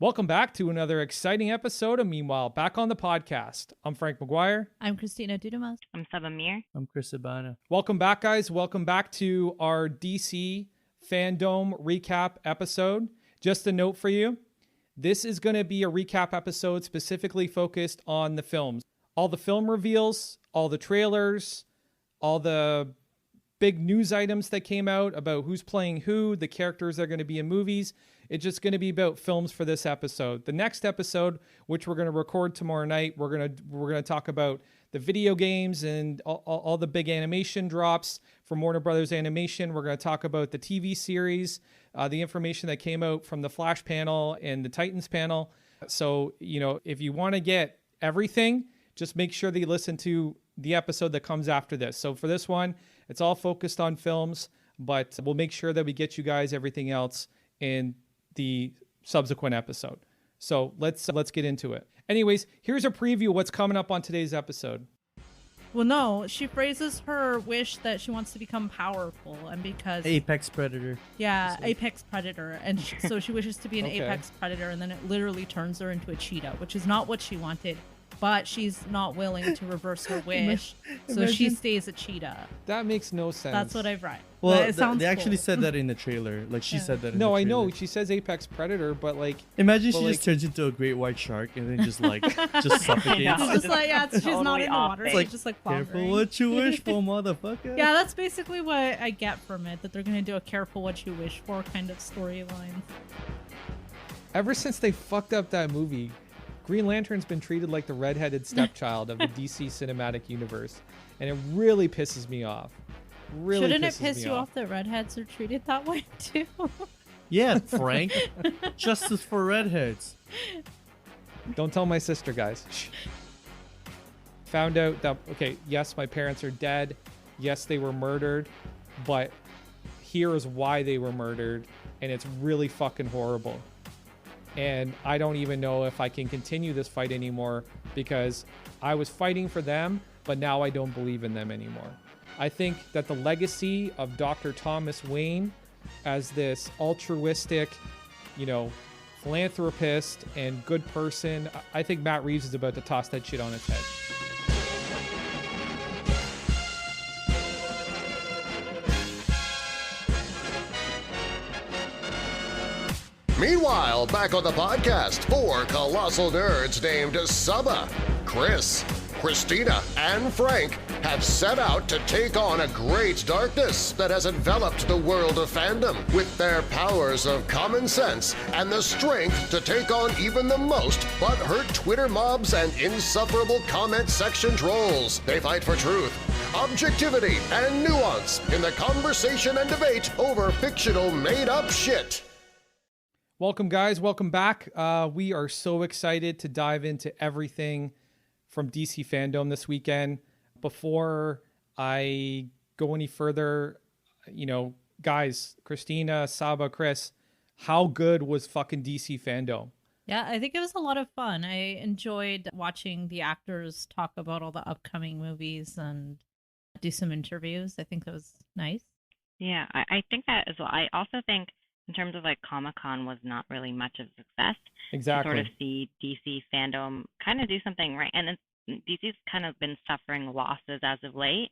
Welcome back to another exciting episode of Meanwhile, back on the podcast. I'm Frank McGuire. I'm Kristina Dudamas. I'm Saba. I'm Kristina. Welcome back, guys. Welcome back to our DC Fandome recap episode. Just a note for you. This is going to be a recap episode specifically focused on the films. All the film reveals, all the trailers, all the big news items that came out about who's playing who, the characters that are going to be in movies. It's just going to be about films for this episode. The next episode, which we're going to record tomorrow night, we're going to talk about the video games and all the big animation drops from Warner Brothers Animation. We're going to talk about the TV series, the information that came out from the Flash panel and the Titans panel. So, if you want to get everything, just make sure that you listen to the episode that comes after this. So for this one, it's all focused on films, but we'll make sure that we get you guys everything else in the subsequent episode. So let's get into it. Anyways, here's a preview of what's coming up on today's episode. Well, no, she phrases her wish that she wants to become powerful, and because Apex Predator. Yeah, Apex Predator, and so she wishes to be an Okay. Apex Predator, and then it literally turns her into a cheetah, which is not what she wanted. But she's not willing to reverse her wish, so she stays a cheetah. That makes no sense. That's what I've read. Well, But it sounds they actually cool. said that in the trailer. Like, she said that in No, the I trailer. know. She says Apex Predator, but like... Imagine she But, just turns into a great white shark and then just suffocates. know. It's just like, yeah, she's not Totally in the off water. base. She's Like, just like careful floundering. what you wish for, motherfucker. Yeah, that's basically what I get from it, that they're going to do a careful what you wish for kind of storyline. Ever since they fucked up that movie, Green Lantern's been treated like the redheaded stepchild of the DC cinematic universe, and it really pisses me off. Really Shouldn't it pisses piss me you off that redheads are treated that way too? Yeah, Frank. Justice for redheads. Don't tell my sister, guys. Shh. Found out that, okay, yes, my parents are dead. Yes, they were murdered, but here is why they were murdered, and it's really fucking horrible. And I don't even know if I can continue this fight anymore because I was fighting for them, but now I don't believe in them anymore. I think that the legacy of Dr. Thomas Wayne as this altruistic, philanthropist and good person, I think Matt Reeves is about to toss that shit on its head. Meanwhile, back on the podcast, four colossal nerds named Saba, Chris, Kristina, and Frank have set out to take on a great darkness that has enveloped the world of fandom with their powers of common sense and the strength to take on even the most butthurt Twitter mobs and insufferable comment section trolls. They fight for truth, objectivity, and nuance in the conversation and debate over fictional made-up shit. Welcome, guys. Welcome back. We are so excited to dive into everything from DC Fandome this weekend. Before I go any further, guys, Kristina, Saba, Chris, how good was fucking DC Fandome? Yeah, I think it was a lot of fun. I enjoyed watching the actors talk about all the upcoming movies and do some interviews. I think that was nice. Yeah, I think that as well. I also think in terms of like Comic-Con was not really much of a success. Exactly. To sort of see DC Fandome kind of do something right. And DC's kind of been suffering losses as of late.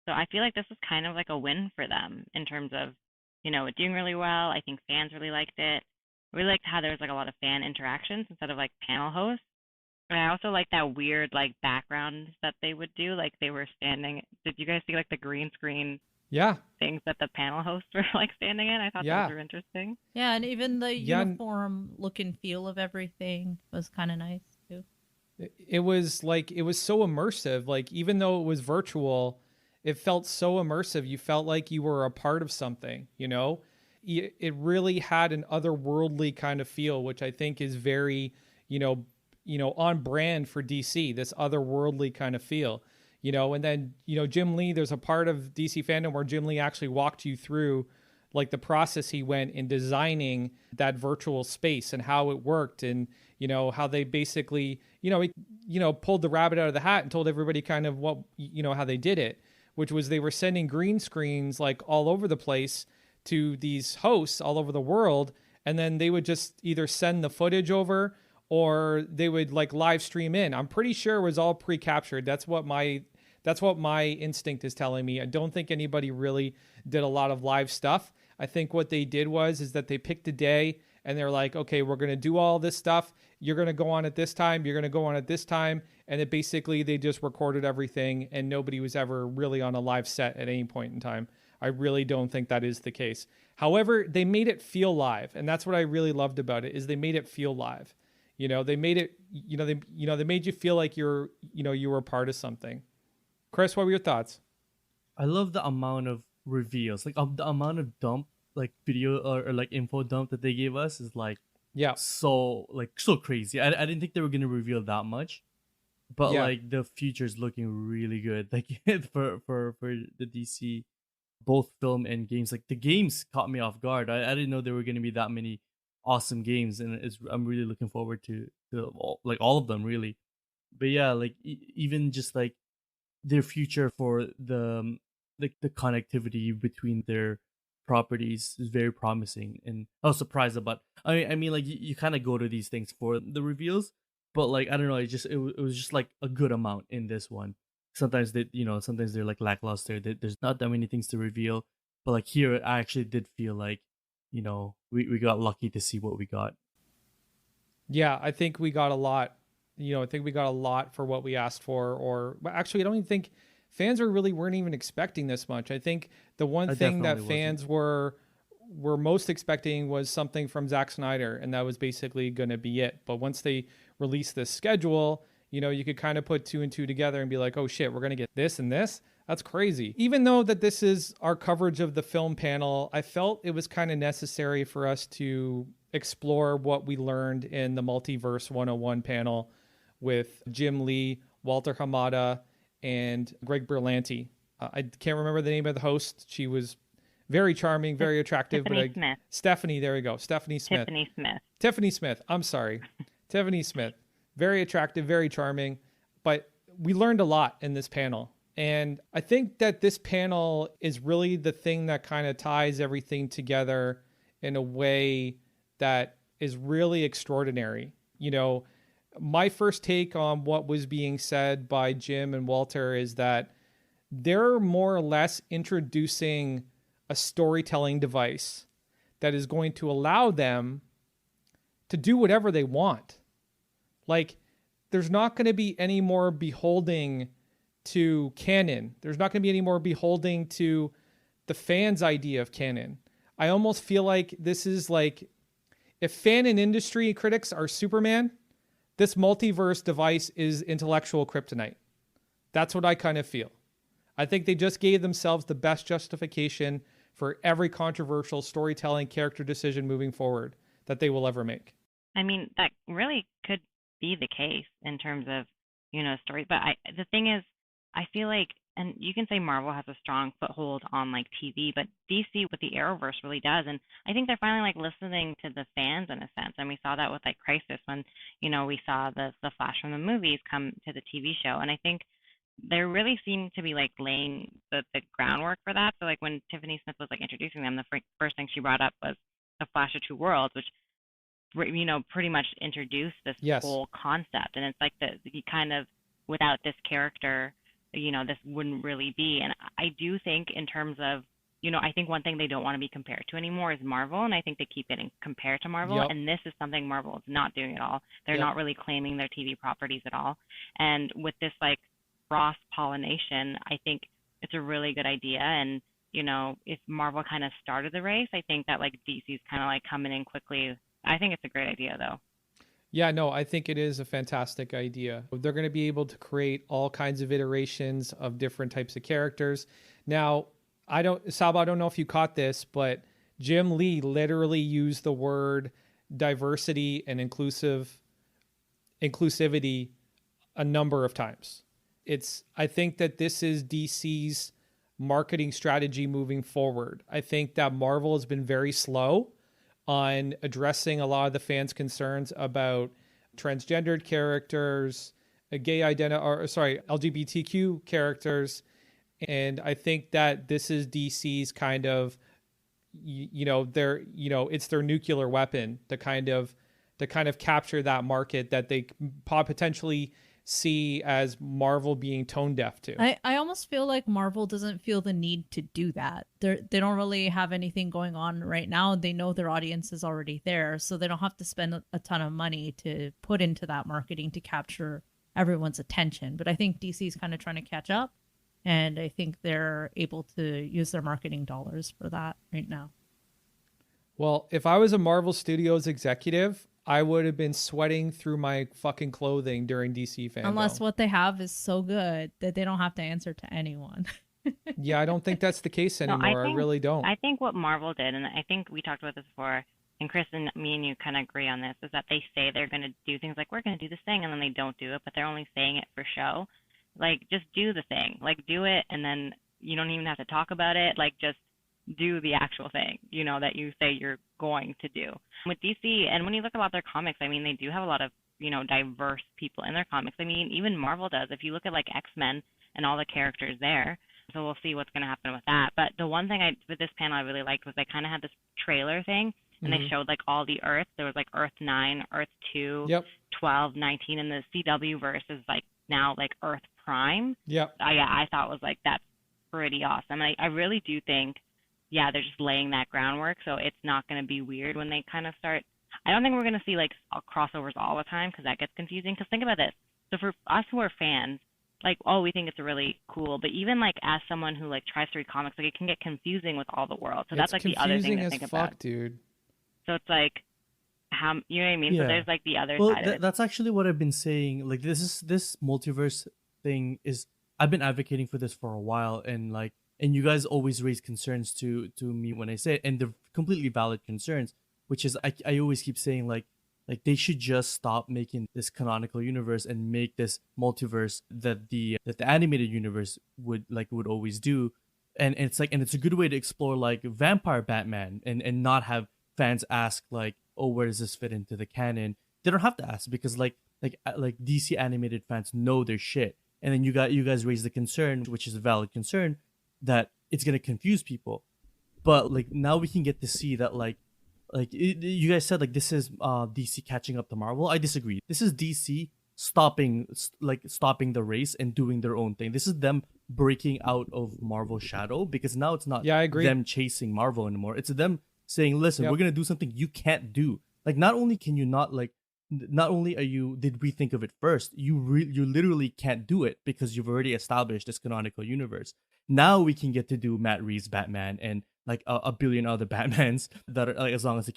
So I feel like this was kind of like a win for them in terms of, it doing really well. I think fans really liked it. I really liked how there was like a lot of fan interactions instead of like panel hosts. And I also like that weird like background that they would do. Like they were standing. Did you guys see like the green screen Yeah. things that the panel hosts were like standing in? I thought Yeah. those were interesting. Yeah, and even the Yeah. uniform look and feel of everything was kind of nice too. It was so immersive. Like, even though it was virtual, it felt so immersive. You felt like you were a part of something, It really had an otherworldly kind of feel, which I think is very, on brand for DC, this otherworldly kind of feel. And then, Jim Lee, there's a part of DC Fandom where Jim Lee actually walked you through like the process he went in designing that virtual space and how it worked, and, how they basically, pulled the rabbit out of the hat and told everybody kind of what, how they did it, which was they were sending green screens like all over the place to these hosts all over the world. and then they would just either send the footage over or they would like live stream in. I'm pretty sure it was all pre-captured. That's what my instinct is telling me. I don't think anybody really did a lot of live stuff. I think what they did is that they picked a day and they're like, okay, we're going to do all this stuff. You're going to go on at this time. You're going to go on at this time. And it basically, they just recorded everything and nobody was ever really on a live set at any point in time. I really don't think that is the case. However, they made it feel live. And that's what I really loved about it, is they made it feel live. They made it, they made you feel like you were a part of something. Chris, what were your thoughts? I love the amount of reveals, like the amount of dump, like video or like info dump that they gave us is like, so crazy. I didn't think they were gonna reveal that much, but like the future's looking really good. Like for the DC, both film and games. Like the games caught me off guard. I didn't know there were gonna be that many awesome games, and I'm really looking forward to all of them really. But yeah, like even just like their future for the connectivity between their properties is very promising, and I was surprised about. I mean, like you kind of go to these things for the reveals, but like I don't know, it was just like a good amount in this one. Sometimes sometimes they're like lackluster. There's not that many things to reveal, but like here, I actually did feel like we got lucky to see what we got. Yeah, I think we got a lot. I think we got a lot for what we asked for, or actually, I don't even think fans weren't even expecting this much. I think the one thing that fans were most expecting was something from Zack Snyder, and that was basically going to be it. But once they released this schedule, you could kind of put two and two together and be like, oh shit, we're going to get this and this. That's crazy. Even though that this is our coverage of the film panel, I felt it was kind of necessary for us to explore what we learned in the Multiverse 101 panel with Jim Lee, Walter Hamada, and Greg Berlanti. I can't remember the name of the host. She was very charming, very attractive. Smith. Stephanie, there we go. Stephanie Smith. Tiffany Smith. I'm sorry. Tiffany Smith. Very attractive, very charming. But we learned a lot in this panel. And I think that this panel is really the thing that kind of ties everything together in a way that is really extraordinary. My first take on what was being said by Jim and Walter is that they're more or less introducing a storytelling device that is going to allow them to do whatever they want. Like, there's not going to be any more beholding to canon. There's not going to be any more beholding to the fans' idea of canon. I almost feel like this is like, if fan and industry critics are Superman, this multiverse device is intellectual kryptonite. That's what I kind of feel. I think they just gave themselves the best justification for every controversial storytelling character decision moving forward that they will ever make. I mean, that really could be the case in terms of, story. But the thing is, I feel like, and you can say Marvel has a strong foothold on like TV, but DC with the Arrowverse really does. And I think they're finally like listening to the fans in a sense. And we saw that with like Crisis when, we saw the Flash from the movies come to the TV show. And I think they really seem to be like laying the groundwork for that. So like when Tiffany Smith was like introducing them, the first thing she brought up was the Flash of Two Worlds, which pretty much introduced this whole concept. And it's like you kind of, without this character, this wouldn't really be. And I do think in terms of, I think one thing they don't want to be compared to anymore is Marvel. And I think they keep getting compared to Marvel. Yep. And this is something Marvel is not doing at all. They're not really claiming their TV properties at all. And with this like cross-pollination, I think it's a really good idea. And, if Marvel kind of started the race, I think that like DC's kind of like coming in quickly. I think it's a great idea though. Yeah, no, I think it is a fantastic idea. They're going to be able to create all kinds of iterations of different types of characters. Now, Saba, I don't know if you caught this, but Jim Lee literally used the word diversity and inclusivity a number of times. I think that this is DC's marketing strategy moving forward. I think that Marvel has been very slow on addressing a lot of the fans' concerns about transgendered characters, LGBTQ characters. And I think that this is DC's kind of, it's their nuclear weapon to kind of capture that market that they potentially see as Marvel being tone deaf to. I almost feel like Marvel doesn't feel the need to do that. They don't really have anything going on right now. They know their audience is already there, so they don't have to spend a ton of money to put into that marketing to capture everyone's attention. But I think DC is kind of trying to catch up, and I think they're able to use their marketing dollars for that right now. Well, if I was a Marvel Studios executive, I would have been sweating through my fucking clothing during DC Fandome. Unless what they have is so good that they don't have to answer to anyone. Yeah, I don't think that's the case anymore. I really don't. I think what Marvel did, and I think we talked about this before, and Chris and me and you kind of agree on this, is that they say they're going to do things like, we're going to do this thing, and then they don't do it, but they're only saying it for show. Like, just do the thing. Like, do it, and then you don't even have to talk about it. Like, just do the actual thing, that you say you're going to do. With DC, and when you look about their comics, I mean, they do have a lot of, diverse people in their comics. I mean, even Marvel does. If you look at, like, X-Men and all the characters there, so we'll see what's going to happen with that. But the one thing with this panel I really liked was they kind of had this trailer thing, and they showed, like, all the Earths. There was, like, Earth 9, Earth 2, 12, 19, and the CW verse is, like, now, like, Earth Prime. Yep. I thought was, like, that's pretty awesome. I really do think, yeah, they're just laying that groundwork, so it's not going to be weird when they kind of start. I don't think we're going to see, like, crossovers all the time, because that gets confusing. Because think about this. So for us who are fans, like, we think it's really cool. But even, like, as someone who, like, tries to read comics, like, it can get confusing with all the world. So that's, like, the other thing to think about. Dude. So it's, like, how, you know what I mean? Yeah. So there's, like, the other side of it. That's actually what I've been saying. Like, this multiverse thing is, I've been advocating for this for a while, and, like, and you guys always raise concerns to me when I say it, and they're completely valid concerns, which is I always keep saying, like they should just stop making this canonical universe and make this multiverse that the animated universe would always do. And it's like, and it's a good way to explore, like, Vampire Batman, and not have fans ask, like, oh, where does this fit into the canon? They don't have to ask, because like DC animated fans know their shit. And then you guys raise the concern, which is a valid concern, that it's gonna confuse people. But, like, now we can get to see that, you guys said, like, this is DC catching up to Marvel. I disagree. This is DC stopping the race and doing their own thing. This is them breaking out of Marvel's shadow, because now it's not them chasing Marvel anymore. It's them saying, listen, we're gonna do something you can't do. Like, not only did we think of it first, you literally can't do it, because you've already established this canonical universe. Now we can get to do Matt Reeves' Batman and, like, a billion other Batmans that are, like, as long as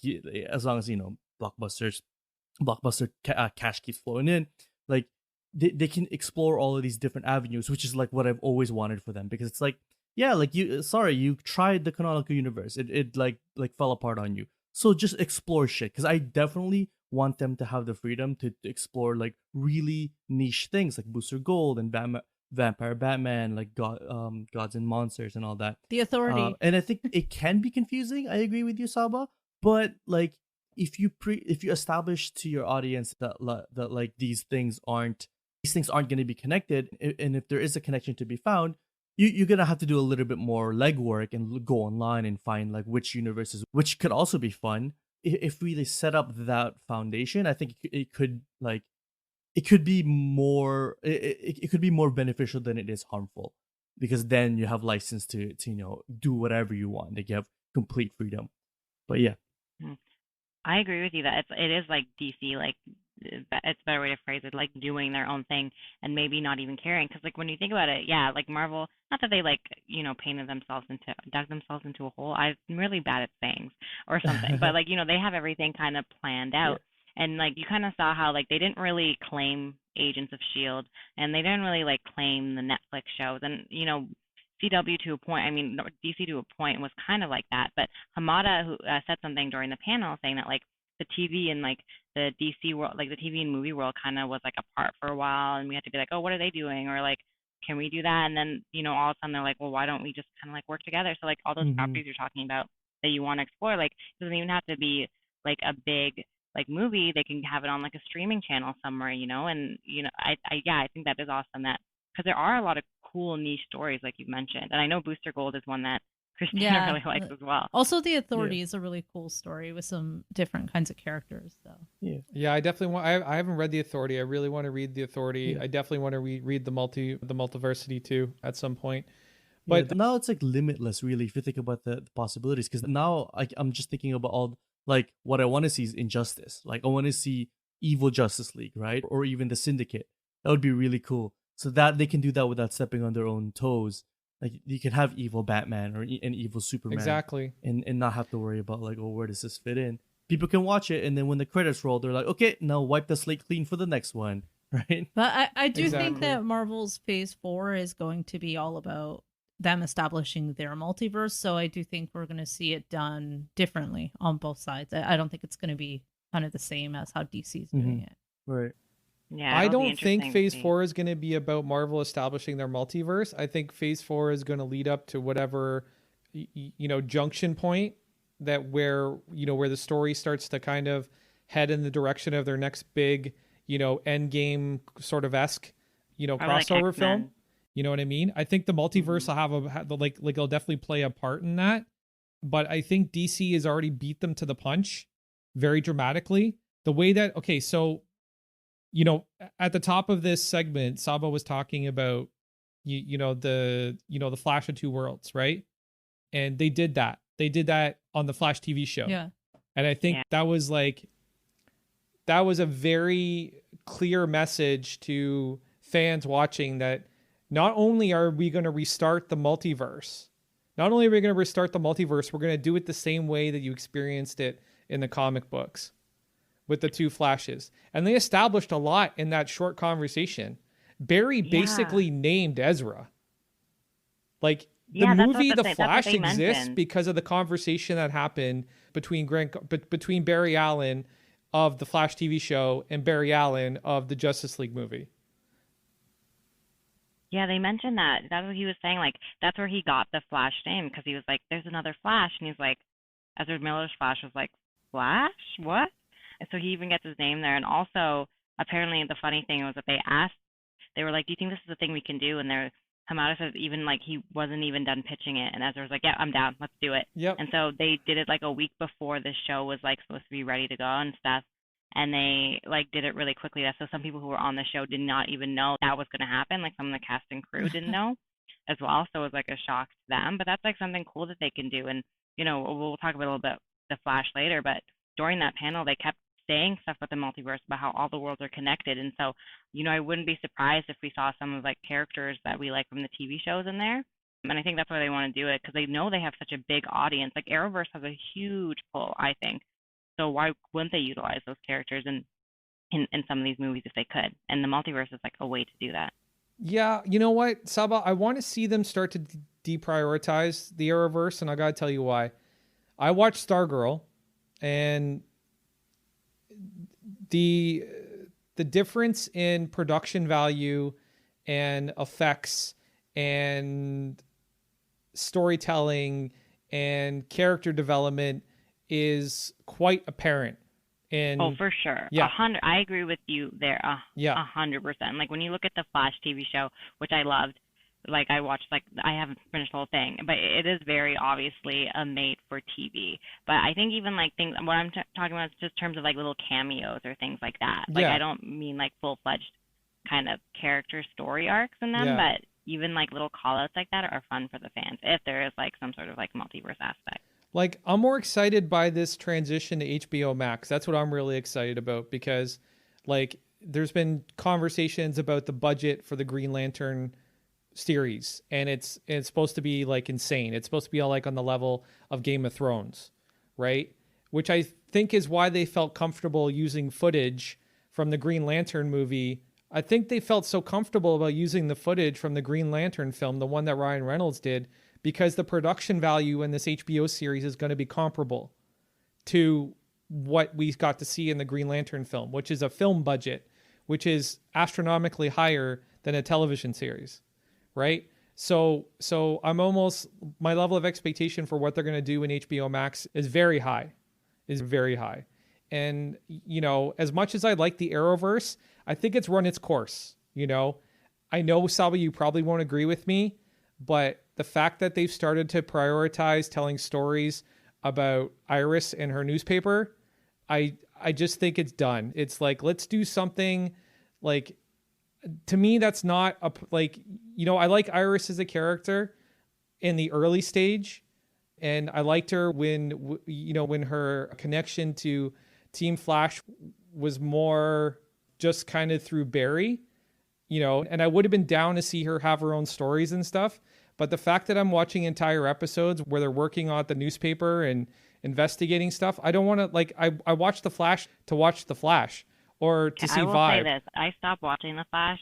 blockbuster cash keeps flowing in, like, they can explore all of these different avenues, which is, like, what I've always wanted for them. Because it's like, yeah, like, you tried the canonical universe, it like fell apart on you, so just explore shit. Because I definitely want them to have the freedom to explore, like, really niche things like Booster Gold and Vampire Batman, like Gods and Monsters and all that. The Authority. And I think it can be confusing. I agree with you, Saba. But, like, if you establish to your audience that like these things aren't going to be connected, and if there is a connection to be found, you're gonna have to do a little bit more legwork and go online and find, like, which universes, which could also be fun. If we set up that foundation, I think it could be more beneficial than it is harmful, because then you have license to do whatever you want. Like, you have complete freedom. But yeah, I agree with you that it is like DC, like, it's a better way to phrase it, like, doing their own thing and maybe not even caring. Because, like, when you think about it, yeah, like, Marvel, not that they, like, dug themselves into a hole. I'm really bad at sayings or something, but, like, they have everything kind of planned out. Yeah. And, like, you kind of saw how, like, they didn't really claim Agents of S.H.I.E.L.D. and they didn't really, like, claim the Netflix shows. And, CW to a point, I mean, DC to a point was kind of like that. But Hamada, who said something during the panel, saying that, like, the TV and, like, the DC world, like, the TV and movie world kind of was, like, apart for a while, and we had to be like, oh, what are they doing? Or, like, can we do that? And then, all of a sudden they're like, well, why don't we just kind of, like, work together? So, like, all those properties you're talking about that you want to explore, like, it doesn't even have to be, like, a big, like, movie. They can have it on, like, a streaming channel somewhere, and, I think that is awesome, that, because there are a lot of cool niche stories, like you mentioned. And I know Booster Gold is one that Kristina really likes as well. Also, The Authority is a really cool story with some different kinds of characters. So yeah, I definitely want. I haven't read The Authority. I really want to read The Authority. I definitely want to read the Multiversity too at some point. But now it's like limitless, really, if you think about the possibilities. Because now I'm just thinking about all like what I want to see is Injustice. Like I want to see evil Justice League, right? Or even the Syndicate. That would be really cool. So that they can do that without stepping on their own toes. Like you can have evil Batman or an evil Superman, exactly, and not have to worry about like, oh, where does this fit in? People can watch it, and then when the credits roll, they're like, okay, now wipe the slate clean for the next one, right? But I do think that Marvel's Phase 4 is going to be all about them establishing their multiverse. So I do think we're going to see it done differently on both sides. I don't think it's going to be kind of the same as how DC's doing it. Right. Yeah, I don't think Phase 4 is going to be about Marvel establishing their multiverse. I think Phase 4 is going to lead up to whatever, junction point where the story starts to kind of head in the direction of their next big, Endgame sort of esque, crossover film. You know what I mean? I think the multiverse will have it'll definitely play a part in that. But I think DC has already beat them to the punch very dramatically. The way that, so, at the top of this segment, Saba was talking about, the Flash of Two Worlds, right? And they did that. They did that on the Flash TV show. Yeah. And I think that was a very clear message to fans watching that not only are we going to restart the multiverse, we're going to do it the same way that you experienced it in the comic books with the two Flashes. And they established a lot in that short conversation. Barry basically named Ezra. Like, the movie The Flash exists because of the conversation that happened between Barry Allen of the Flash TV show and Barry Allen of the Justice League movie. Yeah, they mentioned that. That's what he was saying. Like, that's where he got the Flash name, because he was like, there's another Flash. And he's like, Ezra Miller's Flash was like, Flash? What? And so he even gets his name there. And also, apparently, the funny thing was that they were like, do you think this is a thing we can do? And Hamada says even like he wasn't even done pitching it. And Ezra was like, yeah, I'm down. Let's do it. Yep. And so they did it like a week before this show was like supposed to be ready to go and stuff. And they like did it really quickly. So some people who were on the show did not even know that was going to happen. Like some of the cast and crew didn't know as well. So it was like a shock to them. But that's like something cool that they can do. And, we'll talk about a little bit the Flash later. But during that panel, they kept saying stuff about the multiverse, about how all the worlds are connected. And so, I wouldn't be surprised if we saw some of like characters that we like from the TV shows in there. And I think that's why they want to do it, because they know they have such a big audience. Like Arrowverse has a huge pull, I think. So why wouldn't they utilize those characters in some of these movies if they could? And the multiverse is like a way to do that. Yeah, you know what, Saba? I want to see them start to deprioritize the Arrowverse, and I got to tell you why. I watched Stargirl, and the difference in production value and effects and storytelling and character development is quite apparent. And for sure. Yeah. 100. I agree with you there. 100%. Like when you look at the Flash TV show, which I loved, like I watched, like I haven't finished the whole thing, but it is very obviously a made for TV. But I think even like things, what I'm talking about is just terms of like little cameos or things like that. Like I don't mean like full-fledged kind of character story arcs in them, but even like little call-outs like that are fun for the fans if there is like some sort of like multiverse aspect. Like, I'm more excited by this transition to HBO Max. That's what I'm really excited about, because like there's been conversations about the budget for the Green Lantern series, and it's supposed to be like insane. It's supposed to be all like on the level of Game of Thrones, right? Which I think is why they felt comfortable using footage from the Green Lantern movie. I think they felt so comfortable about using the footage from the Green Lantern film, the one that Ryan Reynolds did, because the production value in this HBO series is going to be comparable to what we got to see in the Green Lantern film, which is a film budget, which is astronomically higher than a television series, right? So my level of expectation for what they're going to do in HBO Max is very high. And, as much as I like the Arrowverse, I think it's run its course. I know, Saba, you probably won't agree with me, but the fact that they've started to prioritize telling stories about Iris and her newspaper, I just think it's done. It's like, let's do something like, to me, that's not a, like, you know, I like Iris as a character in the early stage. And I liked her when, you know, when her connection to Team Flash was more just kind of through Barry, you know, and I would have been down to see her have her own stories and stuff. But the fact that I'm watching entire episodes where they're working on the newspaper and investigating stuff, I don't want to, like, I watch The Flash to watch The Flash or to see I will Vibe. say this. I stopped watching The Flash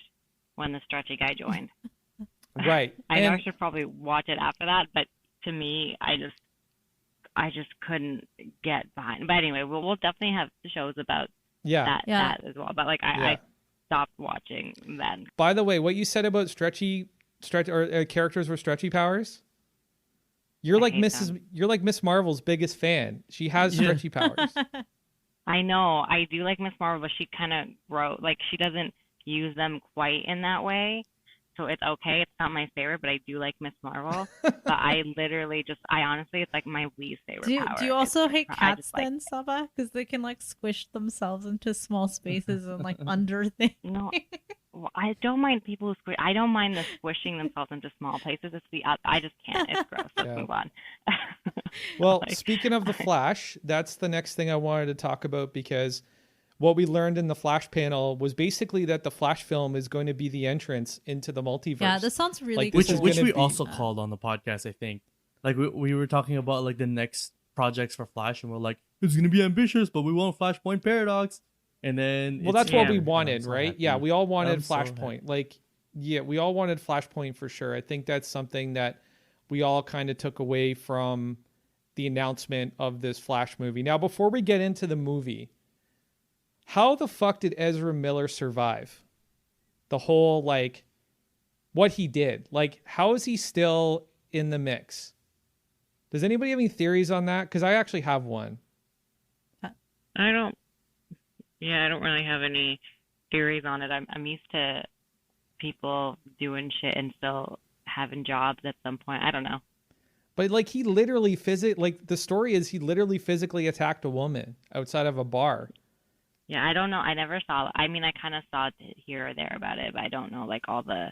when the stretchy guy joined. Right. I know I should probably watch it after that, but to me, I just couldn't get behind. But anyway, we'll definitely have shows about that as well. But like I stopped watching then. By the way, what you said about characters with stretchy powers, you're like Miss Marvel's biggest fan. She has stretchy powers. I know. I do like Miss Marvel, but she kind of she doesn't use them quite in that way. So it's okay. It's not my favorite, but I do like Miss Marvel. But I honestly, it's like my least favorite power. Do you also hate cats then, Saba? Because they can like squish themselves into small spaces and like under things. No, I don't mind people who squish. I don't mind the squishing themselves into small places. I just can't. It's gross. Let's move on. Well, speaking of the Flash, that's the next thing I wanted to talk about, because what we learned in the Flash panel was basically that the Flash film is going to be the entrance into the multiverse. Yeah, this sounds really cool. Which we also called on the podcast, I think. Like we were talking about like the next projects for Flash, and we're like, it's going to be ambitious, but we want Flashpoint Paradox. And then that's what we wanted, right? Yeah, we all wanted Flashpoint. We all wanted Flashpoint for sure. I think that's something that we all kind of took away from the announcement of this Flash movie. Now, before we get into the movie, how the fuck did Ezra Miller survive the whole, like, what he did? Like, how is he still in the mix? Does anybody have any theories on that? Because I actually have one. I don't really have any theories on it. I'm used to people doing shit and still having jobs at some point. I don't know. But like he literally the story is he literally physically attacked a woman outside of a bar. Yeah, I don't know. I never saw. I mean, I kind of saw it here or there about it, but I don't know like all the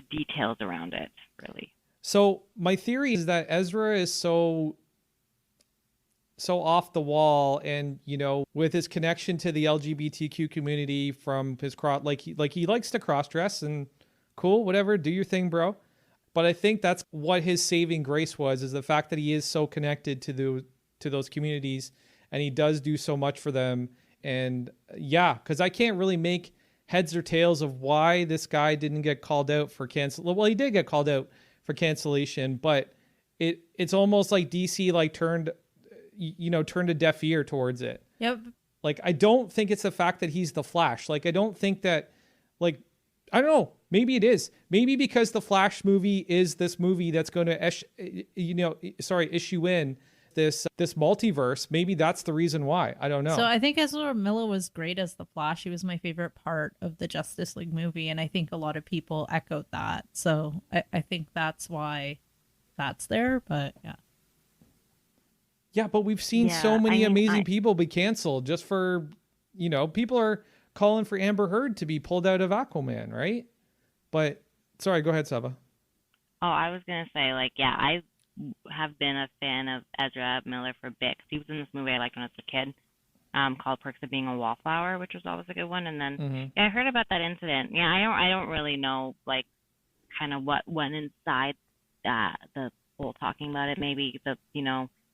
details around it really. So my theory is that Ezra is so off the wall, and you know, with his connection to the LGBTQ community from his he likes to cross dress and cool, whatever, do your thing, bro. But I think that's what his saving grace was, is the fact that he is so connected to those communities, and he does do so much for them. And yeah, because I can't really make heads or tails of why this guy didn't get called out for cancel. Well, he did get called out for cancellation, but it's almost like DC like turned a deaf ear towards it. Yep. Like, I don't think it's the fact that he's the Flash. Like, I don't think that, like, I don't know. Maybe it is. Maybe because the Flash movie is this movie that's going to, issue in this multiverse. Maybe that's the reason why. I don't know. So I think Ezra Miller was great as the Flash. He was my favorite part of the Justice League movie, and I think a lot of people echoed that. So I think that's why that's there. But yeah. Yeah, but we've seen so many amazing people be canceled just for, people are calling for Amber Heard to be pulled out of Aquaman, right? But, sorry, go ahead, Saba. Oh, I was going to say, I have been a fan of Ezra Miller for a bit. He was in this movie I liked when I was a kid called Perks of Being a Wallflower, which was always a good one. And then I heard about that incident. Yeah, I don't really know, kind of what went inside the whole talking about it. Maybe it's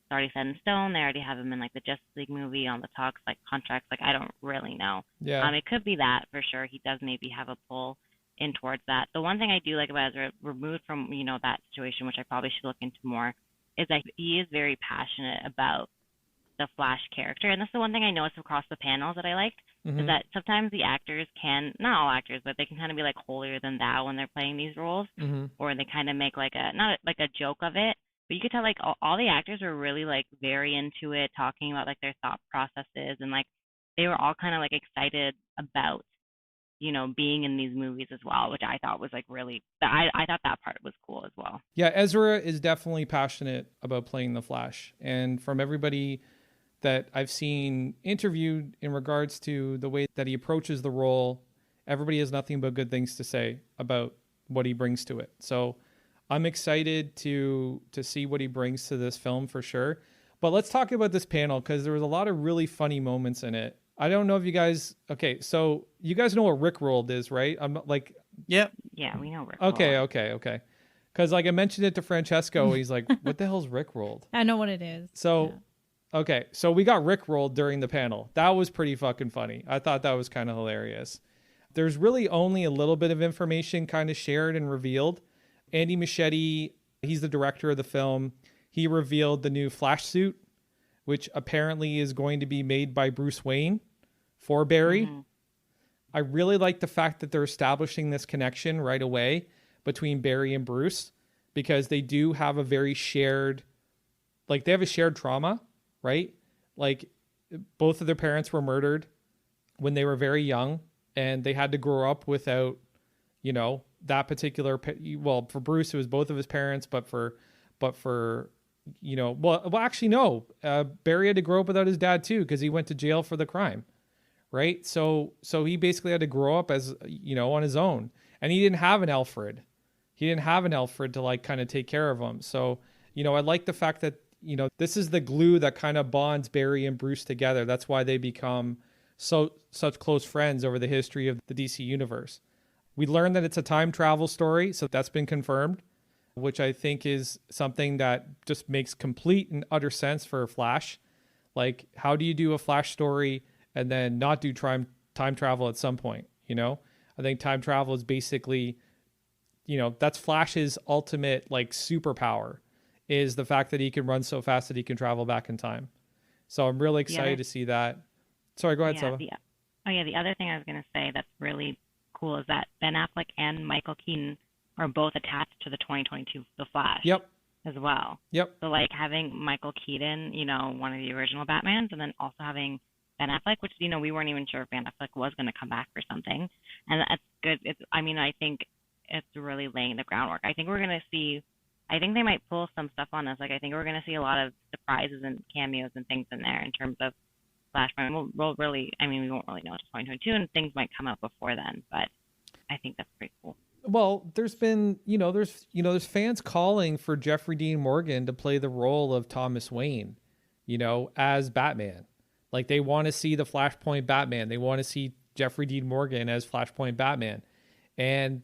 already set in stone. They already have him in the Justice League movie on the talks, contracts. I don't really know. Yeah. It could be that for sure. He does maybe have a pull in towards that. The one thing I do like about Ezra, removed from that situation, which I probably should look into more, is that he is very passionate about the Flash character. And that's the one thing I noticed across the panels that I liked, is that sometimes the actors can, not all actors, but they can kind of be holier than thou when they're playing these roles, or they kind of make not a joke of it. But you could tell, all the actors were really, very into it, talking about, their thought processes, and, they were all kind of, excited about being in these movies as well, which I thought was like really, I thought that part was cool as well. Yeah, Ezra is definitely passionate about playing the Flash. And from everybody that I've seen interviewed in regards to the way that he approaches the role, everybody has nothing but good things to say about what he brings to it. So I'm excited to see what he brings to this film for sure. But let's talk about this panel, because there was a lot of really funny moments in it. I don't know if you guys... Okay, so you guys know what Rickrolled is, right? I'm not like... Yep. Yeah, we know Rickrolled. Okay. Because like I mentioned it to Francesco, he's like, what the hell's Rickrolled? I know what it is. So, okay, so we got Rickrolled during the panel. That was pretty fucking funny. I thought that was kind of hilarious. There's really only a little bit of information kind of shared and revealed. Andy Muschietti, he's the director of the film. He revealed the new Flash suit, which apparently is going to be made by Bruce Wayne for Barry. Mm-hmm. I really like the fact that they're establishing this connection right away between Barry and Bruce, because they do have a very shared, like they have a shared trauma, right? Like both of their parents were murdered when they were very young, and they had to grow up without, that particular, well, for Bruce, it was both of his parents, but for actually, no. Barry had to grow up without his dad too, because he went to jail for the crime, right? So he basically had to grow up as, on his own, and he didn't have an Alfred. He didn't have an Alfred to like kind of take care of him. So, I like the fact that, this is the glue that kind of bonds Barry and Bruce together. That's why they become such close friends over the history of the DC universe. We learned that it's a time travel story, so that's been confirmed, which I think is something that just makes complete and utter sense for Flash. Like, how do you do a Flash story and then not do time travel at some point? I think time travel is basically, that's Flash's ultimate like superpower, is the fact that he can run so fast that he can travel back in time. So I'm really excited to see that. Sorry, go ahead, Saba. The other thing I was going to say that's really cool is that Ben Affleck and Michael Keaton are both attached to the 2022 The Flash. Yep. As well. Yep. So like having Michael Keaton, one of the original Batmans, and then also having Ben Affleck, which we weren't even sure if Ben Affleck was going to come back for something, and that's good. I think it's really laying the groundwork. I think we're going to see. I think they might pull some stuff on us. Like I think we're going to see a lot of surprises and cameos and things in there in terms of Flashpoint. We'll really. We won't really know until 2022, and things might come out before then. But I think that's pretty cool. Well, there's been, there's fans calling for Jeffrey Dean Morgan to play the role of Thomas Wayne, as Batman. Like they want to see the Flashpoint Batman. They want to see Jeffrey Dean Morgan as Flashpoint Batman. And,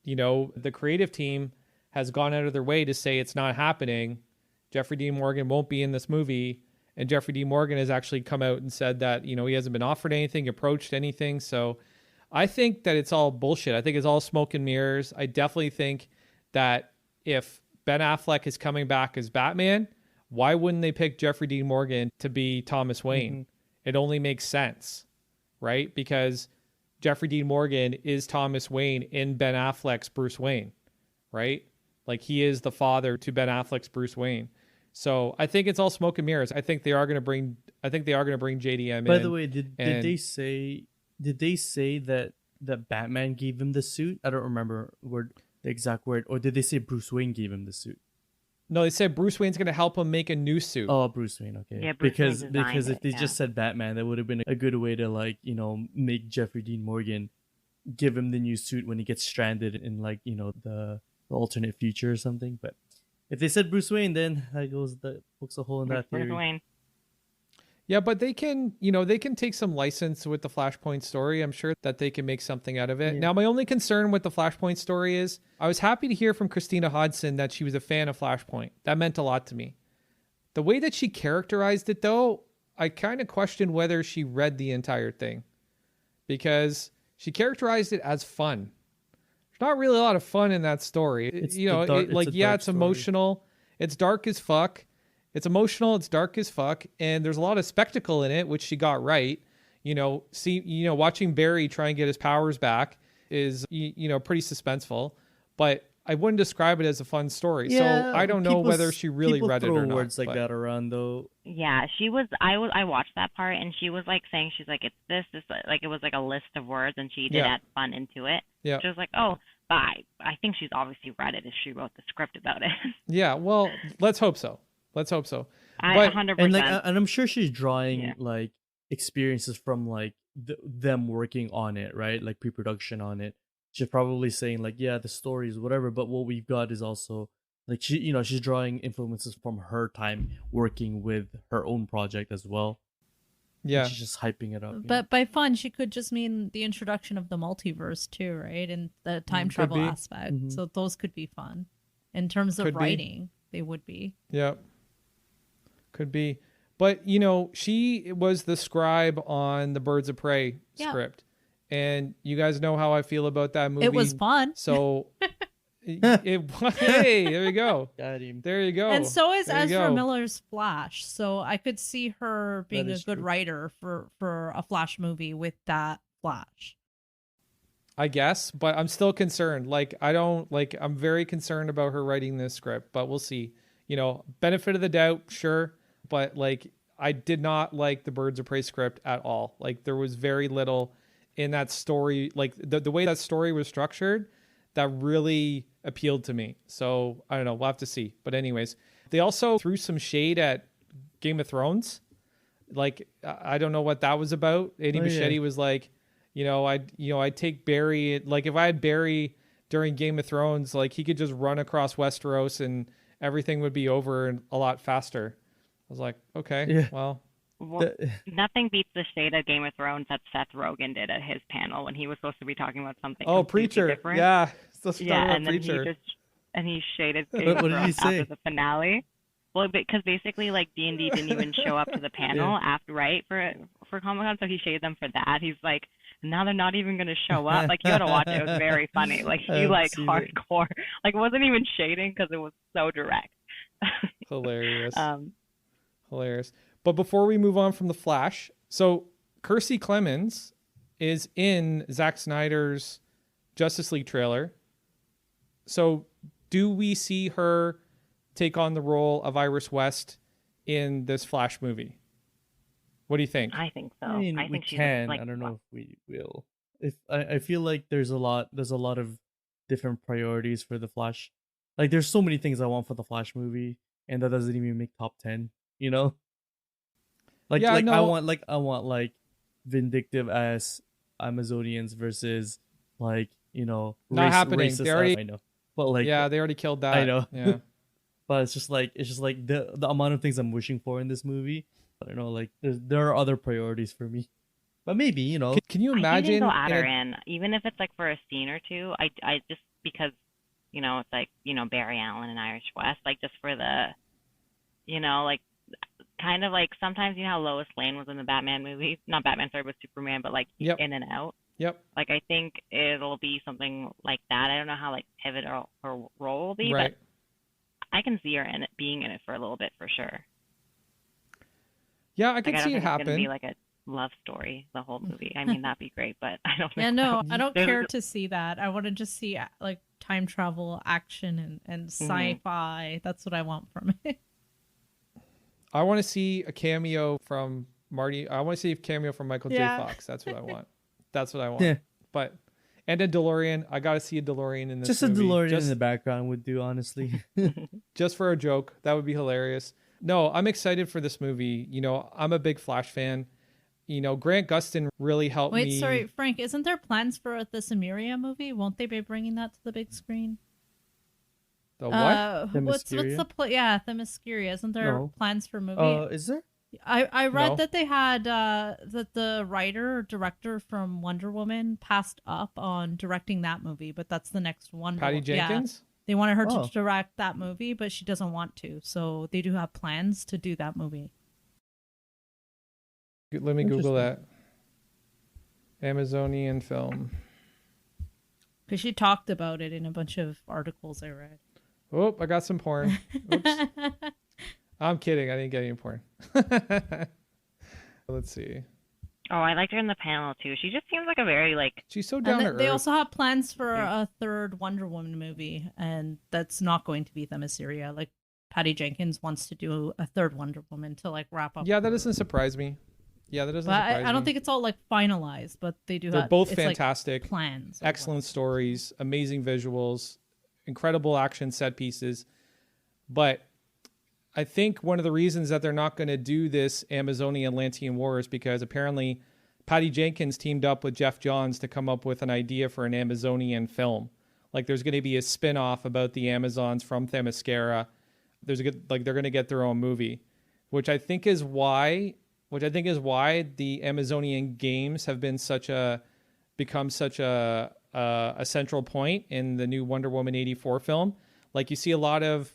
the creative team has gone out of their way to say it's not happening. Jeffrey Dean Morgan won't be in this movie. And Jeffrey Dean Morgan has actually come out and said that, he hasn't been offered anything, approached anything. So I think that it's all bullshit. I think it's all smoke and mirrors. I definitely think that if Ben Affleck is coming back as Batman, why wouldn't they pick Jeffrey Dean Morgan to be Thomas Wayne? Mm-hmm. It only makes sense, right? Because Jeffrey Dean Morgan is Thomas Wayne in Ben Affleck's Bruce Wayne, right? Like he is the father to Ben Affleck's Bruce Wayne. So I think it's all smoke and mirrors. I think they are going to bring JDM in. By the way, did they say that Batman gave him the suit? I don't remember the exact word. Or did they say Bruce Wayne gave him the suit? No, they said Bruce Wayne's going to help him make a new suit. Oh, Bruce Wayne. Okay. Yeah, because if they just said Batman, that would have been a good way to make Jeffrey Dean Morgan give him the new suit when he gets stranded in the alternate future or something. But if they said Bruce Wayne, then that pokes a hole in that theory. Bruce Wayne. Yeah, but they can take some license with the Flashpoint story. I'm sure that they can make something out of it. Yeah. Now, my only concern with the Flashpoint story is I was happy to hear from Kristina Hodson that she was a fan of Flashpoint. That meant a lot to me. The way that she characterized it, though, I kind of questioned whether she read the entire thing, because she characterized it as fun. There's not really a lot of fun in that story. It's emotional. It's dark as fuck. It's emotional, it's dark as fuck, and there's a lot of spectacle in it, which she got right. Watching Barry try and get his powers back is, pretty suspenseful. But I wouldn't describe it as a fun story. Yeah, so I don't know whether she really people read it throw or not. words like that around though. Yeah, she was. I watched that part, and she was like saying she's like it's this like it was like a list of words, and she did add fun into it. Yeah. She was like, oh, but I think she's obviously read it if she wrote the script about it. Yeah. Well, let's hope so. Let's hope so. I But 100%. And I'm sure she's drawing like experiences from like them working on it, right? Like pre-production on it. She's probably saying like, yeah, the story is whatever, but what we've got is also like she's drawing influences from her time working with her own project as well. Yeah. And she's just hyping it up. But by fun, she could just mean the introduction of the multiverse too, right? And the time travel aspect. Mm-hmm. So those could be fun. In terms of writing, they would be. Yeah. Could be. But, she was the scribe on the Birds of Prey script. And you guys know how I feel about that movie. It was fun. So, hey, there you go. Got him. There you go. And so is There you Ezra go. Miller's Flash. So I could see her being That a is good true. writer for a Flash movie with that Flash. I guess, but I'm still concerned. I'm very concerned about her writing this script, but we'll see. Benefit of the doubt, sure. But I did not like the Birds of Prey script at all. There was very little in that story. The way that story was structured, that really appealed to me. So I don't know. We'll have to see. But anyways, they also threw some shade at Game of Thrones. I don't know what that was about. Eddie Bichetti was like, I'd take Barry. If I had Barry during Game of Thrones, he could just run across Westeros and everything would be over and a lot faster. I was like, okay, well, nothing beats the shade of Game of Thrones that Seth Rogen did at his panel when he was supposed to be talking about something. Oh, completely Preacher, different. yeah, and then Preacher. he shaded Game of What did he Thrones say? after the finale. Well, because basically, D&D didn't even show up to the panel after, right, for Comic-Con, so he shaded them for that. He's like, now they're not even going to show up. You gotta watch it. It was very funny. He hardcore. It wasn't even shading because it was so direct. Hilarious. Hilarious. But before we move on from The Flash, so Kiersey Clemons is in Zack Snyder's Justice League trailer. So do we see her take on the role of Iris West in this Flash movie? What do you think? I think so. I mean, think we she's can. I don't know if we will. If I feel like there's a lot of different priorities for the Flash. There's so many things I want for the Flash movie, and that doesn't even make top 10. I want vindictive as Amazonians versus not happening. They already, I know, but they already killed that. I know. Yeah. But it's just the amount of things I'm wishing for in this movie. I don't know, there are other priorities for me. But maybe, Can you imagine? I think they'll add her in, even if it's for a scene or two. I just because it's Barry Allen and Iris West, just for the, kind of sometimes how Lois Lane was in the Batman movie, not Batman, sorry, but Superman, but in and out. Yep. I think it'll be something like that. I don't know how pivotal her role will be, right. but I can see her being in it for a little bit for sure. Yeah, I can see it happen. It's gonna be a love story the whole movie. I mean, that'd be great, but I don't know. Yeah, no, I don't care to see that. I want to just see time travel, action, and sci-fi. That's what I want from it. I want to see a cameo from Marty. I want to see a cameo from Michael J. Fox. That's what I want. That's what I want. Yeah. And a DeLorean. I got to see a DeLorean in this just movie. A DeLorean in the background would do, honestly. Just for a joke. That would be hilarious. No, I'm excited for this movie. I'm a big Flash fan. Grant Gustin really helped me. Wait, sorry, Frank, isn't there plans for the Samaria movie? Won't they be bringing that to the big screen? The what? What's the Themyscira? Isn't there plans for a movie? Is there? I read that they had that the writer or director from Wonder Woman passed up on directing that movie, but that's the next one. Patty Jenkins? Yeah. They wanted her to direct that movie, but she doesn't want to. So they do have plans to do that movie. Let me Google that. Amazonian film. Because she talked about it in a bunch of articles I read. Oh, I got some porn. Oops. I'm kidding. I didn't get any porn. Let's see. Oh, I liked her in the panel too. She just seems like a very like. She's so down to earth. They also have plans for a third Wonder Woman movie, and that's not going to be Themyscira. Like Patty Jenkins wants to do a third Wonder Woman to like wrap up. Yeah, that doesn't surprise me. I don't think it's all like finalized, but they do. They're both fantastic. Like, plans. Excellent stories, amazing visuals, incredible action set pieces. But I think one of the reasons that they're not going to do this Amazonian Atlantean War is because apparently Patty Jenkins teamed up with Jeff Johns to come up with an idea for an Amazonian film. Like there's going to be a spin-off about the Amazons from Themyscira. They're going to get their own movie, which I think is why the Amazonian games have been become such a central point in the new Wonder Woman 84 film. Like you see a lot of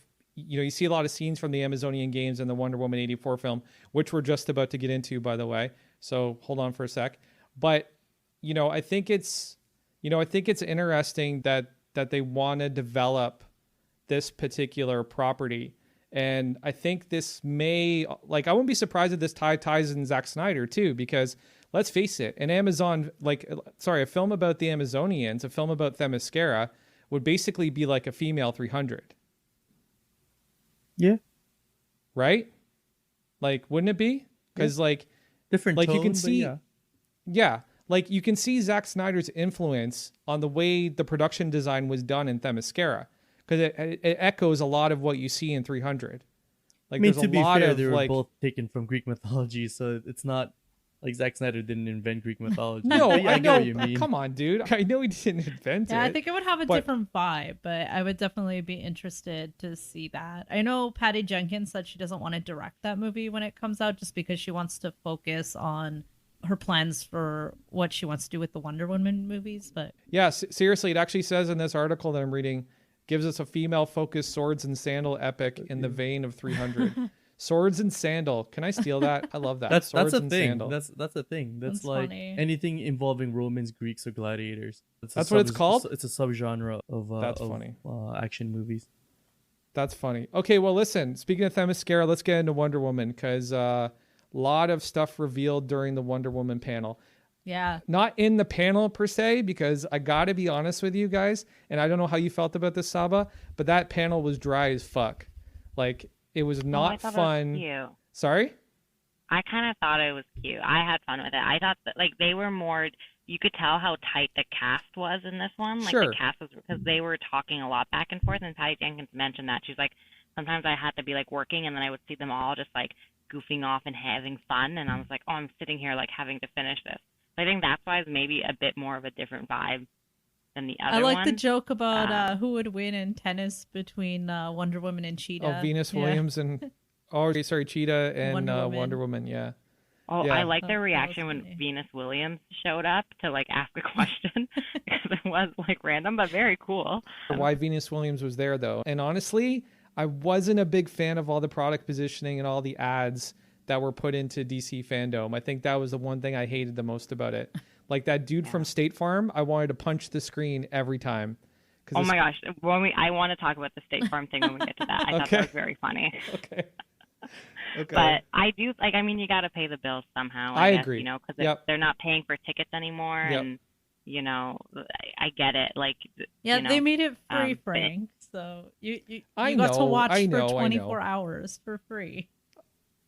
scenes from the Amazonian games in the Wonder Woman 84 film, which we're just about to get into, by the way. So hold on for a sec. But, I think it's interesting that they want to develop this particular property. And I think this I wouldn't be surprised if this ties in Zack Snyder too, because let's face it, a film about the Amazonians, a film about Themyscira would basically be like a female 300. Yeah. Right? Like, wouldn't it be? Because different like tone, you can see, yeah. Like you can see Zack Snyder's influence on the way the production design was done in Themyscira, because it echoes a lot of what you see in 300. Like, there's to a be lot fair, of they were both taken from Greek mythology, so it's not like Zack Snyder didn't invent Greek mythology. No, I know. What you mean. Come on, dude. I know he didn't invent it. Yeah, I think it would have a different vibe, but I would definitely be interested to see that. I know Patty Jenkins said she doesn't want to direct that movie when it comes out, just because she wants to focus on her plans for what she wants to do with the Wonder Woman movies. But yeah, seriously, it actually says in this article that I'm reading, gives us a female-focused swords and sandal epic in the vein of 300. Swords and sandal. Can I steal that? I love that. That's a and thing. Sandal. That's a thing. That's like funny. anything involving Romans, Greeks, or gladiators. That's what it's called? It's a subgenre of funny. Action movies. That's funny. Okay, well, listen. Speaking of Themyscira, let's get into Wonder Woman, because a lot of stuff revealed during the Wonder Woman panel. yeah, Not in the panel per se, because I got to be honest with you guys, and I don't know how you felt about this, Saba, but that panel was dry as fuck. Like, it was not fun. It was cute. Sorry? I kind of thought it was cute. I had fun with it. I thought that they were more. You could tell how tight the cast was in this one. Like, Sure. the cast was, because they were talking a lot back and forth. And Patty Jenkins mentioned that she's like, sometimes I had to be working, and then I would see them all just goofing off and having fun, and I was like, oh, I'm sitting here having to finish this. So I think that's why it's maybe a bit more of a different vibe than the other I like one. the joke about who would win in tennis between Wonder Woman and Cheetah. Oh, Venus Williams and Cheetah and Wonder Woman. Yeah. Oh, Yeah. I like their that was reaction when funny. Venus Williams showed up to ask a question, because it was random but very cool. Why Venus Williams was there, though. And honestly, I wasn't a big fan of all the product positioning and all the ads that were put into DC Fandome. I think that was the one thing I hated the most about it. Like that dude from State Farm, I wanted to punch the screen every time. Oh my gosh. I want to talk about the State Farm thing when we get to that. I thought that was very funny. Okay. But I do, you got to pay the bills somehow. I guess, agree. Because they're not paying for tickets anymore. Yep. And, I get it. They made it free, Frank. So you got to watch for 24 hours for free.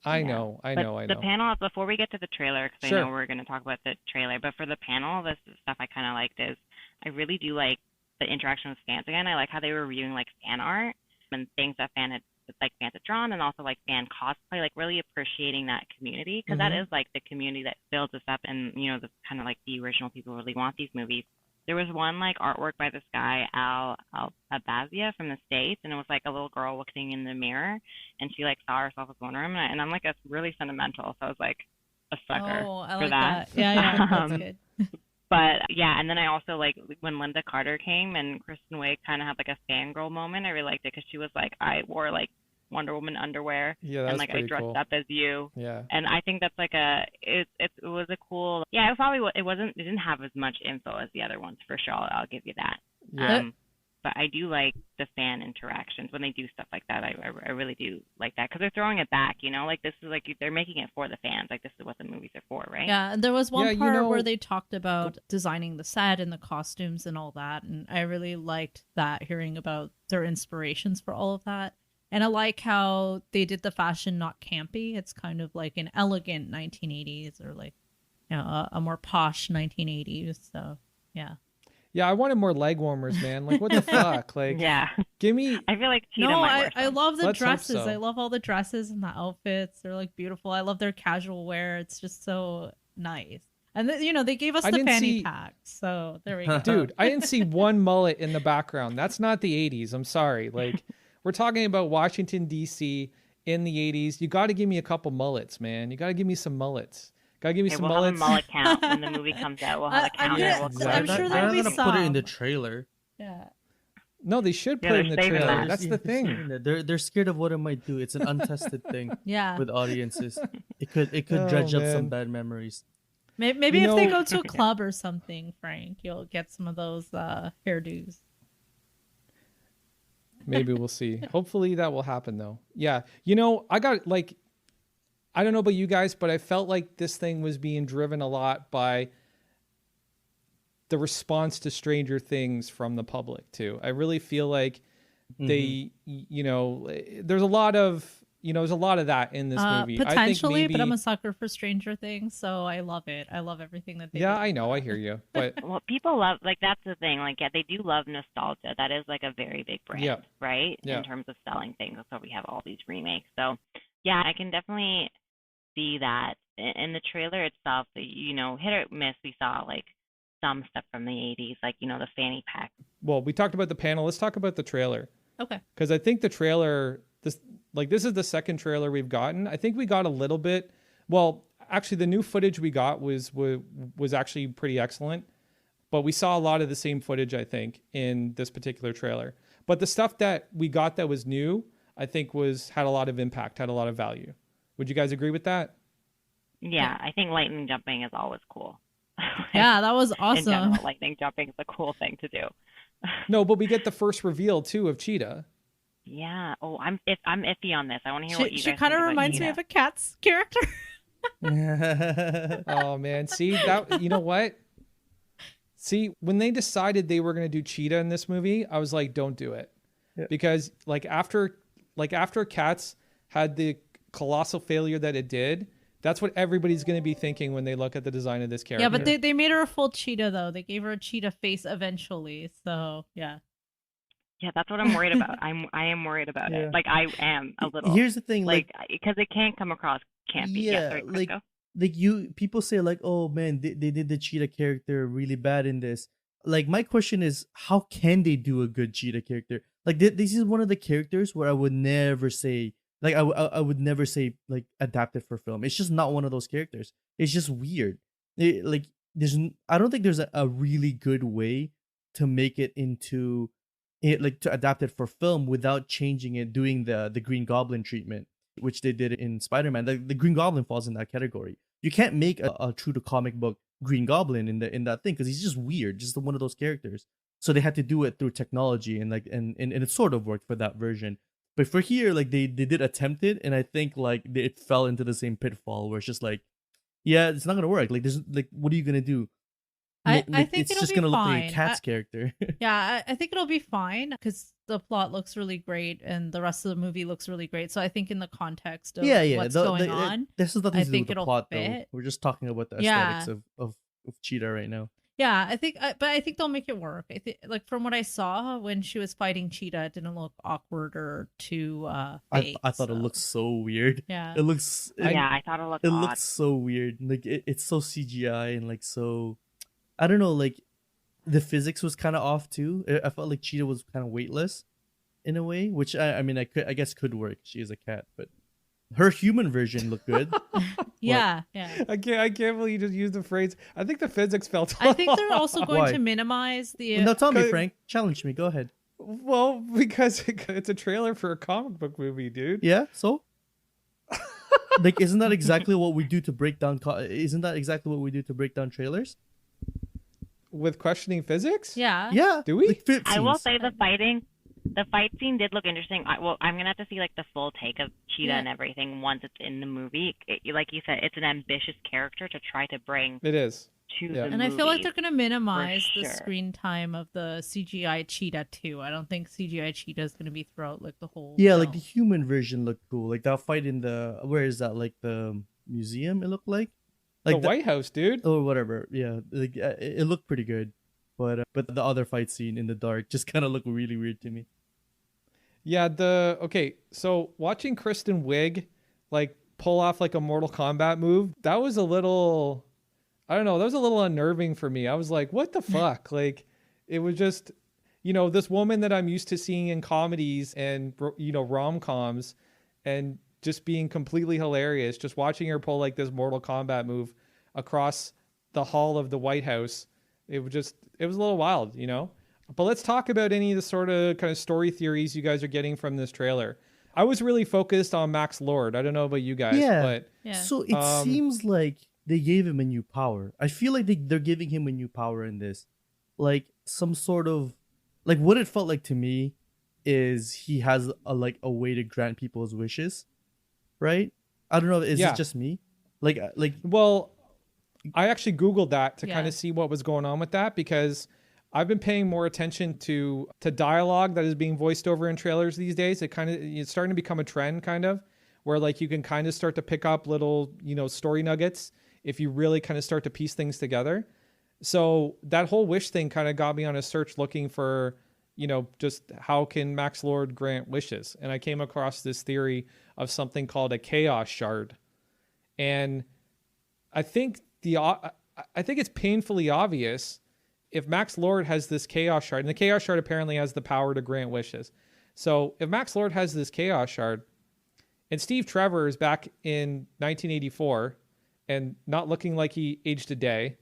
I know. The panel, before we get to the trailer, because Sure. I know we're going to talk about the trailer, but for the panel, the stuff I kind of liked is I really do like the interaction with fans again. I like how they were reviewing fan art and things that fans had drawn, and also fan cosplay, really appreciating that community, because that is the community that builds us up, and the kind of the original people really want these movies. There was one artwork by this guy Al Abazia from the States, and it was a little girl looking in the mirror, and she saw herself as Wonder Woman, and I'm it's really sentimental, so I was a sucker Oh, I for like that. Yeah, that's good. But yeah, and then I also when Linda Carter came and Kristen Wiig kind of had a fangirl moment. I really liked it because she was I wore Wonder Woman underwear, Yeah, and that's I dressed cool. up as you. Yeah. And I think that's it was a cool. Yeah, it didn't have as much info as the other ones for sure. I'll give you that. Yeah. But I do like the fan interactions when they do stuff like that. I really do like that because they're throwing it back, you know, like this is like they're making it for the fans. Like this is what the movies are for, right? Yeah, and there was one part where they talked about designing the set and the costumes and all that, and I really liked that, hearing about their inspirations for all of that. And I like how they did the fashion not campy. It's kind of like an elegant 1980s, or like, you know, a more posh 1980s. So yeah. Yeah, I wanted more leg warmers, man. Like, what the fuck? Like, yeah. Give me. I feel like Cheetah no, might wear I some. love the Let's hope dresses. so. I love all the dresses and the outfits. They're like beautiful. I love their casual wear. It's just so nice. And you know, they gave us the fanny pack, so there we go. Dude, I didn't see one mullet in the background. That's not the 80s. I'm sorry. Like, we're talking about Washington, D.C. in the 80s. You got to give me a couple mullets, man. You got to give me some mullets. Gotta give me some we'll mullets. have a mullet count when the movie comes out. We'll have a count. I'm sure there'll be gonna some. put it in the trailer. Yeah. No, they should put it in the saving trailer. that. That's the thing. They're scared of what it might do. It's an untested thing. Yeah. With audiences, it could dredge up some bad memories. Maybe if they go to a club or something, Frank, you'll get some of those hairdos. Maybe we'll see. Hopefully that will happen, though. Yeah. You know, I got like, I don't know about you guys, but I felt like this thing was being driven a lot by the response to Stranger Things from the public, too. I really feel like they, you know, there's a lot of that in this movie. Potentially, I think maybe, but I'm a sucker for Stranger Things, so I love it. I love everything that they do. I know. I hear you. But well, people love, like, that's the thing. Like, yeah, they do love nostalgia. That is, like, a very big brand, right? Yeah. In terms of selling things. That's why we have all these remakes. So, yeah, I can definitely see that. In the trailer itself, you know, hit or miss, we saw, like, some stuff from the 80s, like, you know, the fanny pack. Well, we talked about the panel. Let's talk about the trailer. Okay. Because I think the trailer, this is the second trailer we've gotten. I think we got a little bit. Well, actually, the new footage we got was actually pretty excellent. But we saw a lot of the same footage, I think, in this particular trailer. But the stuff that we got that was new, I think had a lot of impact, had a lot of value. Would you guys agree with that? Yeah, I think lightning jumping is always cool. Yeah, that was awesome. In general, lightning jumping is a cool thing to do. No, but we get the first reveal too of Cheetah. Yeah. Oh, I'm iffy on this. I want to hear what you guys think. She kind of reminds me of a Cat's character. Oh man, see that? You know what? See, when they decided they were going to do Cheetah in this movie, I was like, don't do it, because like after Cats had the colossal failure that it did. That's what everybody's going to be thinking when they look at the design of this character. Yeah, but they made her a full cheetah, though. They gave her a cheetah face eventually. So, yeah. Yeah, that's what I'm worried about. I am worried about it. Like, I am a little. Here's the thing. Like, because it can't come across campy. Yeah, sorry, like people say, like, oh, man, they did the cheetah character really bad in this. Like, my question is, how can they do a good cheetah character? Like, this is one of the characters where I would never say, like, I would never say, like, adapted for film. It's just not one of those characters. It's just weird. I don't think there's a really good way to make it into it, like, to adapt it for film without changing it, doing the Green Goblin treatment, which they did in Spider-Man. The Green Goblin falls in that category. You can't make a true to comic book Green Goblin in that thing because he's just weird, just one of those characters. So they had to do it through technology, and it sort of worked for that version. But for here, like, they did attempt it, and I think, like, it fell into the same pitfall where it's just like, yeah, it's not gonna work. Like, there's, like, what are you gonna do? I think it's it'll just be gonna look fine. like a Cat's character. Yeah, I think it'll be fine because the plot looks really great and the rest of the movie looks really great. So I think in the context of what's going on, this is nothing I to do think with the it'll plot, fit. though. We're just talking about the aesthetics of Cheetah right now. Yeah, I think they'll make it work. I think, like, from what I saw when she was fighting Cheetah, it didn't look awkward or too fake. I thought it looked so weird. Yeah, it looks. I thought it looked. It looks so weird. Like, it's so CGI and, like, so. I don't know. Like, the physics was kind of off too. I felt like Cheetah was kind of weightless, in a way, which I guess could work. She is a cat, but her human version looked good. yeah. I can't believe you just used the phrase. I think the physics felt. I think they're also going Why? to minimize the. No, tell me, Frank. Challenge me. Go ahead. Well, because it's a trailer for a comic book movie, dude. Yeah. So. Like, isn't that exactly what we do to break down? Isn't that exactly what we do to break down trailers? with questioning physics? Yeah. Yeah. Do we? Like, I will say the fight scene did look interesting. I'm gonna have to see like the full take of Cheetah and everything once it's in the movie. Like you said, it's an ambitious character to try to bring It is. to the And I feel like they're going to minimize the sure. screen time of the CGI cheetah too. I don't think CGI cheetah is going to be throughout like the whole. Yeah, film. like the human version looked cool. Like that fight in the where is that? Like the museum. It looked like The White House, dude. or whatever. Yeah, like it looked pretty good, but the other fight scene in the dark just kind of looked really weird to me. Yeah, so watching Kristen Wiig like pull off like a Mortal Kombat move, that was a little, I don't know, that was a little unnerving for me. I was like, what the fuck? Like, it was just, this woman that I'm used to seeing in comedies and, rom-coms and just being completely hilarious, just watching her pull like this Mortal Kombat move across the hall of the White House. It was a little wild, But let's talk about any of the sort of kind of story theories you guys are getting from this trailer. I was really focused on Max Lord. I don't know about you guys, but So it seems like they gave him a new power. I feel like they're giving him a new power in this. Like some sort of, like what it felt like to me is he has a way to grant people's wishes, right? I don't know. Is it just me? Well, I actually Googled that to kind of see what was going on with that, because I've been paying more attention to dialogue that is being voiced over in trailers these days. It's starting to become a trend, kind of, where like you can kind of start to pick up little, story nuggets if you really kind of start to piece things together. So that whole wish thing kind of got me on a search looking for, just how can Max Lord grant wishes? And I came across this theory of something called a chaos shard. And I think it's painfully obvious if Max Lord has this chaos shard, and the chaos shard apparently has the power to grant wishes. So if Max Lord has this chaos shard and Steve Trevor is back in 1984 and not looking like he aged a day,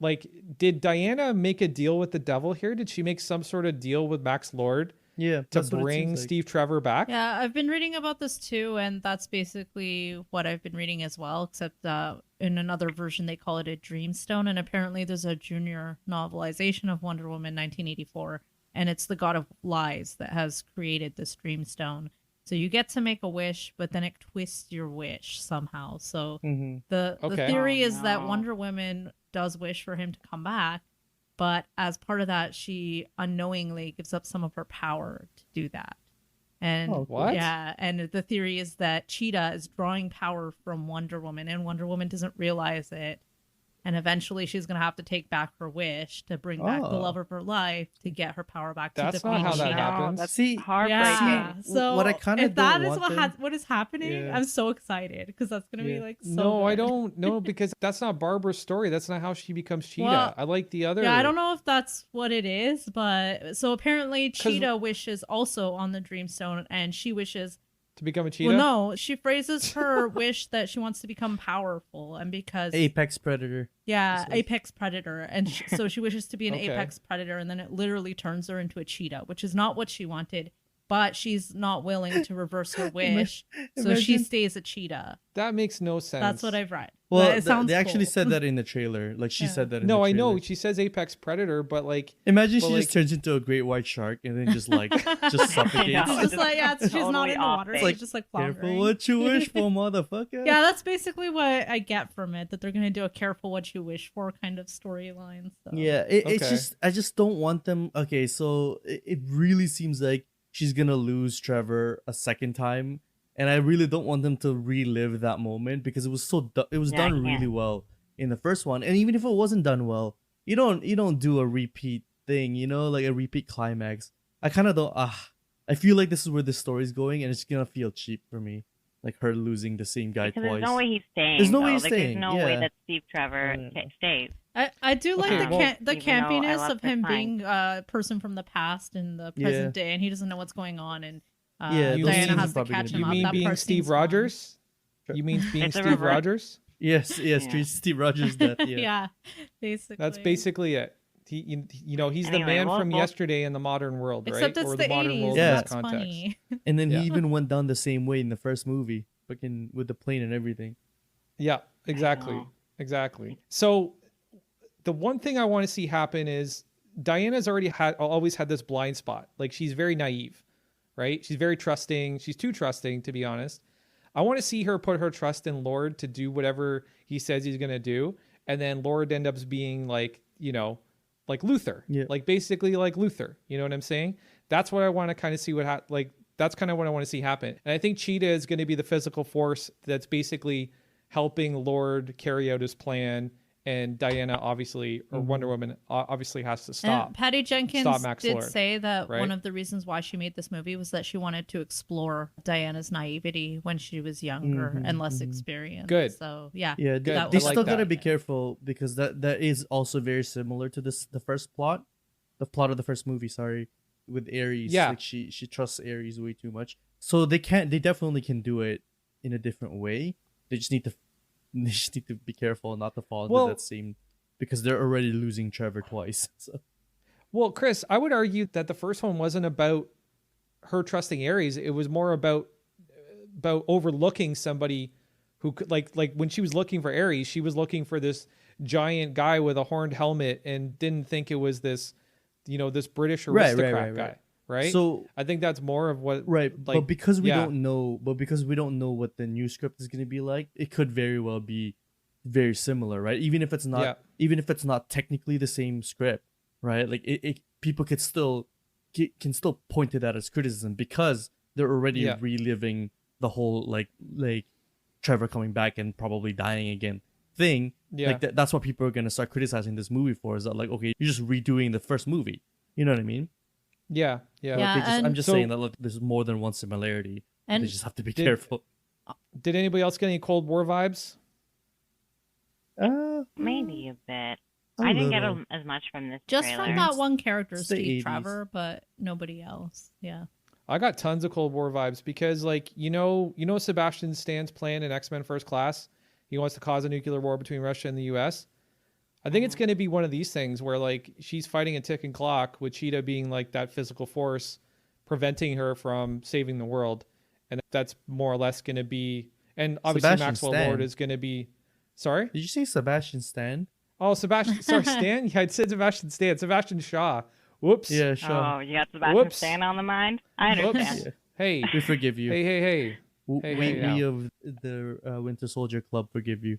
like, did Diana make a deal with the devil here? Did she make some sort of deal with Max Lord to bring Steve Trevor back? Yeah, I've been reading about this too, and that's basically what I've been reading as well, except in another version they call it a Dreamstone, and apparently there's a junior novelization of Wonder Woman 1984, and it's the God of Lies that has created this Dreamstone. So you get to make a wish, but then it twists your wish somehow. So the theory is that Wonder Woman does wish for him to come back, but as part of that, she unknowingly gives up some of her power to do that. And what? Yeah, and the theory is that Cheetah is drawing power from Wonder Woman, and Wonder Woman doesn't realize it. And eventually she's going to have to take back her wish to bring back the love of her life to get her power back. That's not how that happens. That's See, heartbreaking. Yeah. So what I kind of if that is what is happening, I'm so excited because that's going to be like so No, good. I don't know, because that's not Barbara's story. That's not how she becomes Cheetah. Well, I like the other. Yeah, I don't know if that's what it is, but so apparently Cheetah wishes also on the Dreamstone, and she wishes to become a cheetah. Well, no, she phrases her wish that she wants to become powerful, and because apex predator. Yeah, apex predator, and so she wishes to be an Okay. apex predator, and then it literally turns her into a cheetah, which is not what she wanted. But she's not willing to reverse her wish, so she stays a cheetah. That makes no sense. That's what I've read. Well, But it sounds they actually cool. said that in the trailer. Like she said that in the No, trailer. I know she says apex predator, but like, Imagine but she like- just turns into a great white shark and then just just suffocates. It's just like she's not Totally in the off water. base. She's Like, just like Careful floundering. what you wish for, motherfucker. Yeah, that's basically what I get from it. That they're gonna do a careful what you wish for kind of storyline. So. Yeah, it's Okay. just I just don't want them. Okay, so it really seems like she's gonna lose Trevor a second time, and I really don't want them to relive that moment because it was it was Yeah, done I really can't. well in the first one, and even if it wasn't done well, you don't do a repeat thing, like a repeat climax. I kind of don't. I feel like this is where the story's going, and it's gonna feel cheap for me, like her losing the same guy Because twice. there's no way he's staying. There's no though. way he's like, staying, There's no way yeah. that Steve Trevor stays. I do like Okay, the well- the Even though I campiness love of this him line. being a person from the past and the present day, and he doesn't know what's going on, and Yeah, those Diana scenes has are to probably catch gonna him you up. mean That being part Steve seems fun. Rogers? You mean being It's a Steve reverse. Rogers? Yes, Yeah. Steve Rogers' death. Yeah. Yeah, basically. That's basically it. He's the Anyway, man we'll- from we'll- yesterday in the modern world, right? Except it's or the modern 80s. world Yeah. in That's this context. funny. And then Yeah. he even went down the same way in the first movie, fucking with the plane and everything. Yeah, exactly. know. Exactly. So the one thing I want to see happen is Diana's always had this blind spot. Like, she's very naive, right? She's very trusting. She's too trusting, to be honest. I want to see her put her trust in Lord to do whatever he says he's going to do. And then Lord ends up being like, like Luther, like basically like Luther. You know what I'm saying? That's what I want to kind of see that's kind of what I want to see happen. And I think Cheetah is going to be the physical force that's basically helping Lord carry out his plan. And Diana, obviously, or Wonder Woman, obviously has to stop. And Patty Jenkins did Lord, say that right? one of the reasons why she made this movie was that she wanted to explore Diana's naivety when she was younger and less experienced. Good. So, yeah. Yeah, good. They still like gotta that. be careful because that is also very similar to the first plot. The plot of the first movie, sorry, with Ares. Yeah. Like she trusts Ares way too much. So they definitely can do it in a different way. They just need to be careful not to fall into that same, because they're already losing Trevor twice. So. Well, Chris, I would argue that the first one wasn't about her trusting Ares. It was more about overlooking somebody who could, like when she was looking for Ares, she was looking for this giant guy with a horned helmet and didn't think it was this, this British aristocrat guy. Right. So I think that's more of what. Right. Like, but because we don't know what the new script is going to be like, it could very well be very similar, right? Even if it's not technically the same script, right? Like it people can still point to that as criticism because they're already reliving the whole like Trevor coming back and probably dying again thing. Yeah. Like that's what people are going to start criticizing this movie for, is that like, okay, you're just redoing the first movie. You know what I mean? Yeah. I'm just saying that look, there's more than one similarity. And they just have to be careful. Did anybody else get any Cold War vibes? Maybe a bit. I didn't get as much from this just trailer. from that one character, It's Steve 80s. Trevor, but nobody else. Yeah. I got tons of Cold War vibes because, like, Sebastian Stan's plan in X-Men First Class. He wants to cause a nuclear war between Russia and the U.S. I think it's going to be one of these things where, like, she's fighting a ticking clock with Cheetah being, like, that physical force preventing her from saving the world. And that's more or less going to be... And obviously Sebastian Maxwell Stan. Lord is going to be... Sorry? Did you say Sebastian Stan? Oh, Sebastian... Sorry, Stan? Yeah, I said Sebastian Stan. Sebastian Shaw. Whoops. Yeah, sure. Oh, you got Sebastian Stan on the mind? I understand. Whoops. Hey. We forgive you. Hey. We of the Winter Soldier Club forgive you.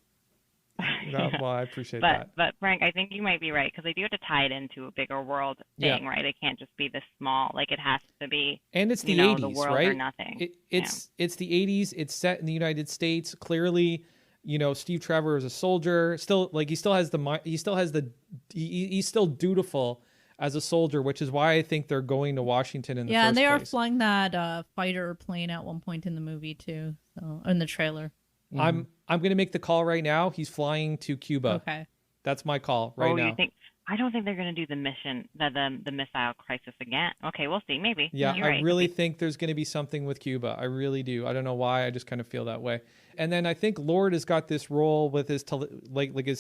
No, well, I appreciate that. But Frank, I think you might be right, because they do have to tie it into a bigger world thing, right? It can't just be this small. Like, it has to be. And it's the 80s, the world right? Or nothing. It's the 80s. It's set in the United States. Clearly, Steve Trevor is a soldier. Still, like, he's still dutiful as a soldier, which is why I think they're going to Washington in the first place. Yeah, and they are flying that fighter plane at one point in the movie too, so in the trailer. I'm going to make the call right now. He's flying to Cuba. Okay. That's my call right now. You think? I don't think they're going to do the mission, the missile crisis again. Okay, we'll see. Maybe. Yeah, You're I right. really think there's going to be something with Cuba. I really do. I don't know why. I just kind of feel that way. And then I think Lord has got this role with his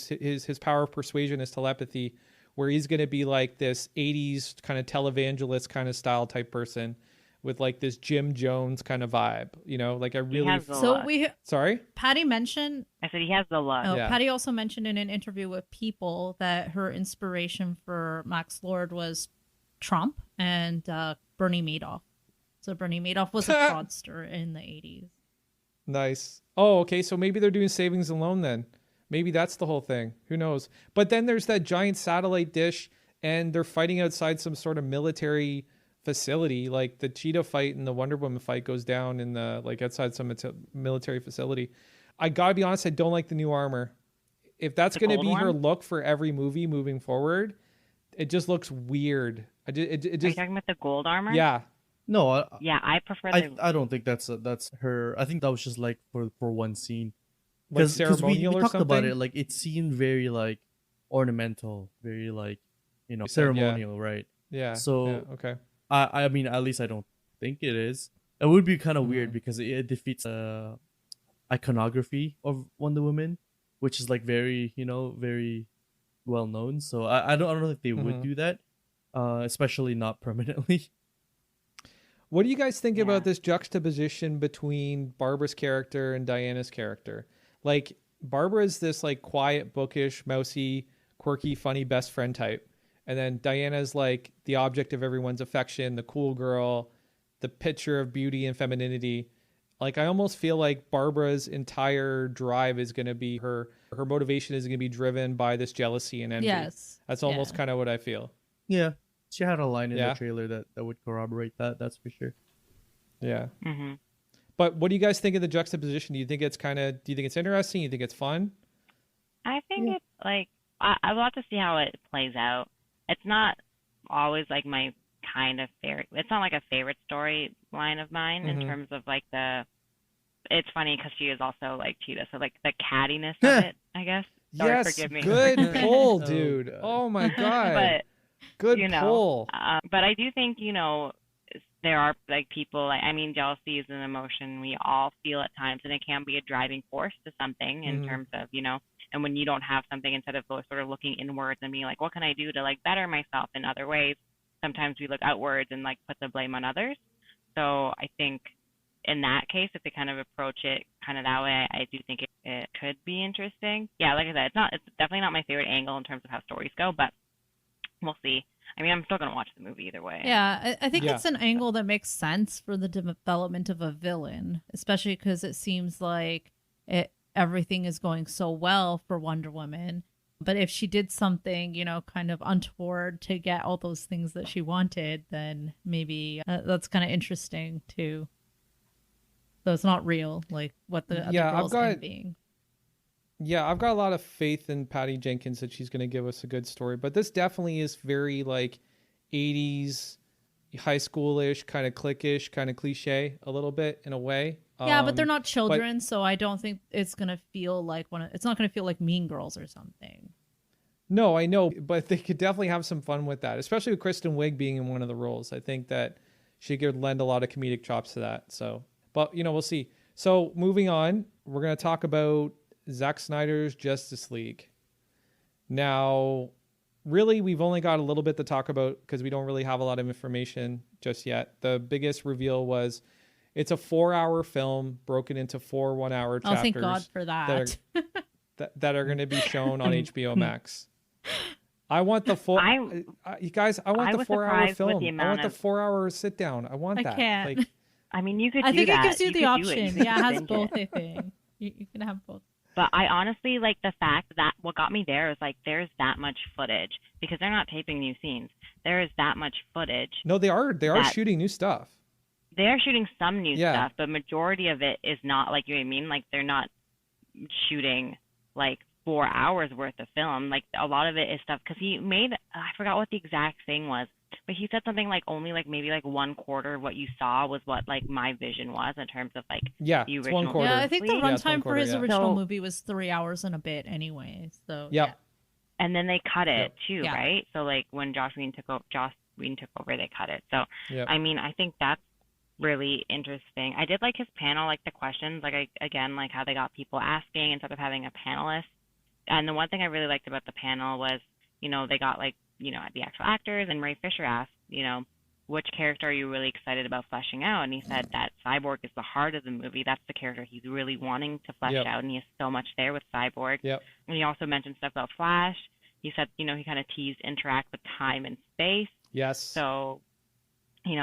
his power of persuasion, his telepathy, where he's going to be like this 80s kind of televangelist kind of style type person with like this Jim Jones kind of vibe, like I really. Sorry? Patty mentioned. I said he has the look. Oh, yeah. Patty also mentioned in an interview with People that her inspiration for Max Lord was Trump and Bernie Madoff. So Bernie Madoff was a fraudster in the 80s. Nice. Oh, okay. So maybe they're doing savings and loan then. Maybe that's the whole thing. Who knows? But then there's that giant satellite dish and they're fighting outside some sort of military facility. Like the Cheetah fight and the Wonder Woman fight goes down in the outside some military facility. I gotta be honest, I don't like the new armor. If that's going to be her look for every movie moving forward, it just looks weird. Are you talking about the gold armor? Yeah. No. I prefer. I don't think that's her. I think that was just like for one scene. Like ceremonial we or talked something? about it. Like it seemed very like ornamental, very like ceremonial, right? Yeah. So okay. I mean, at least I don't think it is. It would be kind of weird because it defeats iconography of Wonder Woman, which is like very very well known. So I don't know if they would do that, especially not permanently. What do you guys think about this juxtaposition between Barbara's character and Diana's character? Like Barbara's this like quiet, bookish, mousy quirky, funny best friend type. And then Diana's like the object of everyone's affection, the cool girl, the picture of beauty and femininity. Like, I almost feel like Barbara's entire drive is going to be her motivation is going to be driven by this jealousy and envy. Yes. That's almost kind of what I feel. Yeah. She had a line in the trailer that would corroborate that. That's for sure. Yeah. Mm-hmm. But what do you guys think of the juxtaposition? Do you think it's interesting? Do you think it's fun? I think it's like, I will have to see how it plays out. It's not always like my kind of favorite. It's not like a favorite storyline of mine in terms of like it's funny because she is also like Cheetah. So like the cattiness of it, I guess. Sorry, yes. forgive me. Good pull, dude. Oh my God. But, good pull. But I do think, there are like people, I mean, jealousy is an emotion we all feel at times, and it can be a driving force to something in terms of, and when you don't have something, instead of sort of looking inwards and being like, what can I do to like better myself in other ways? Sometimes we look outwards and like put the blame on others. So I think in that case, if they kind of approach it kind of that way, I do think it could be interesting. Yeah, like I said, it's definitely not my favorite angle in terms of how stories go, but we'll see. I mean, I'm still going to watch the movie either way. Yeah, I think it's an angle that makes sense for the development of a villain, especially because it seems like everything is going so well for Wonder Woman. But if she did something, kind of untoward to get all those things that she wanted, then maybe that's kind of interesting too. So it's not real, like what the other girls end being. Yeah, I've got a lot of faith in Patty Jenkins that she's going to give us a good story. But this definitely is very like 80s, high schoolish, kind of cliquish, kind of cliche a little bit in a way. Yeah, but they're not children, so I don't think it's going to feel like it's not going to feel like Mean Girls or something. No, I know, but they could definitely have some fun with that, especially with Kristen Wiig being in one of the roles. I think that she could lend a lot of comedic chops to that. So, but we'll see. So moving on, we're going to talk about Zack Snyder's Justice League. Now, really, we've only got a little bit to talk about because we don't really have a lot of information just yet. The biggest reveal was it's a 4-hour film broken into 4 1-hour chapters. Oh, thank God for that. That are going to be shown on HBO Max. I want the you guys, I want the 4-hour film. I want the 4-hour sit down. I want that. I can't. Like, I mean, you could I do think that. It gives you the option. Yeah, it has binge both, I think. You can have both. But I honestly like the fact that what got me there is like there's that much footage because they're not taping new scenes. There is that much footage. No, they are shooting new stuff. They are shooting some new stuff, but majority of it is not like, you know what I mean? Like they're not shooting like 4 hours worth of film. Like a lot of it is stuff because he made, I forgot what the exact thing was, but he said something like only like maybe like 1/4 of what you saw was what like my vision was in terms of like the original. 1/4. Yeah, I think the runtime for his original So, movie was 3 hours and a bit anyway. So yeah. And then they cut it too, right? So like when Joss Whedon took over, they cut it. So I mean, I think that's really interesting. I did like his panel, like the questions, like again, like how they got people asking instead of having a panelist. And the one thing I really liked about the panel was, they got like, the actual actors, and Ray Fisher asked, which character are you really excited about fleshing out? And he said that Cyborg is the heart of the movie. That's the character he's really wanting to flesh out, and he has so much there with Cyborg. And he also mentioned stuff about Flash. He said, he kind of teased interact with time and space. Yes. So, he's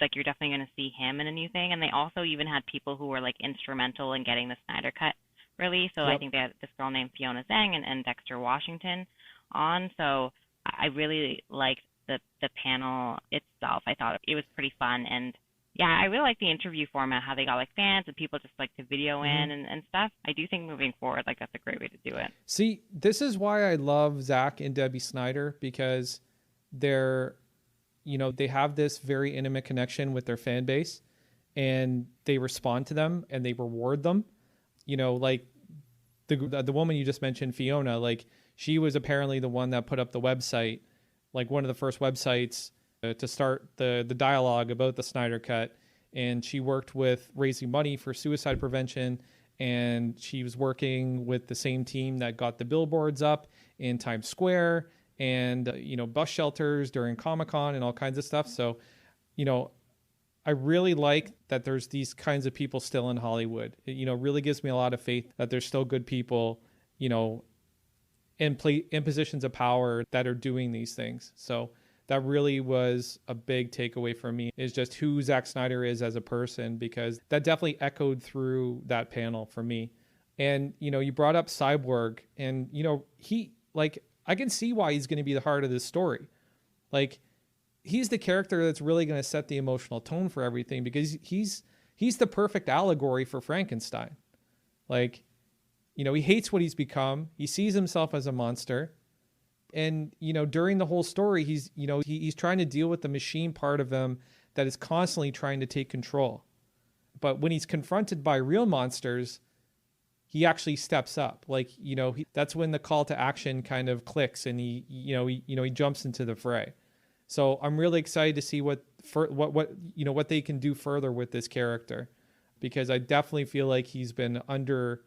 like, you're definitely going to see him in a new thing. And they also even had people who were like instrumental in getting the Snyder Cut released. So I think they had this girl named Fiona Zhang and Dexter Washington on. So I really liked the panel itself. I thought it was pretty fun. And yeah, I really like the interview format, how they got like fans and people just like to video in and stuff. I do think moving forward, like that's a great way to do it. See, this is why I love Zack and Debbie Snyder, because they're, they have this very intimate connection with their fan base, and they respond to them and they reward them. Like the woman you just mentioned, Fiona, like she was apparently the one that put up the website, like one of the first websites to start the dialogue about the Snyder Cut. And she worked with raising money for suicide prevention. And she was working with the same team that got the billboards up in Times Square and, bus shelters during Comic-Con and all kinds of stuff. So, I really like that there's these kinds of people still in Hollywood. It, really gives me a lot of faith that there's still good people, in positions of power that are doing these things. So that really was a big takeaway for me, is just who Zack Snyder is as a person, because that definitely echoed through that panel for me. And, you brought up Cyborg, and, I can see why he's going to be the heart of this story. Like, he's the character that's really going to set the emotional tone for everything, because he's the perfect allegory for Frankenstein. Like, he hates what he's become. He sees himself as a monster. And, during the whole story, he's trying to deal with the machine part of him that is constantly trying to take control. But when he's confronted by real monsters, he actually steps up. Like, that's when the call to action kind of clicks, and he jumps into the fray. So I'm really excited to see what they can do further with this character, because I definitely feel like he's been underappreciated,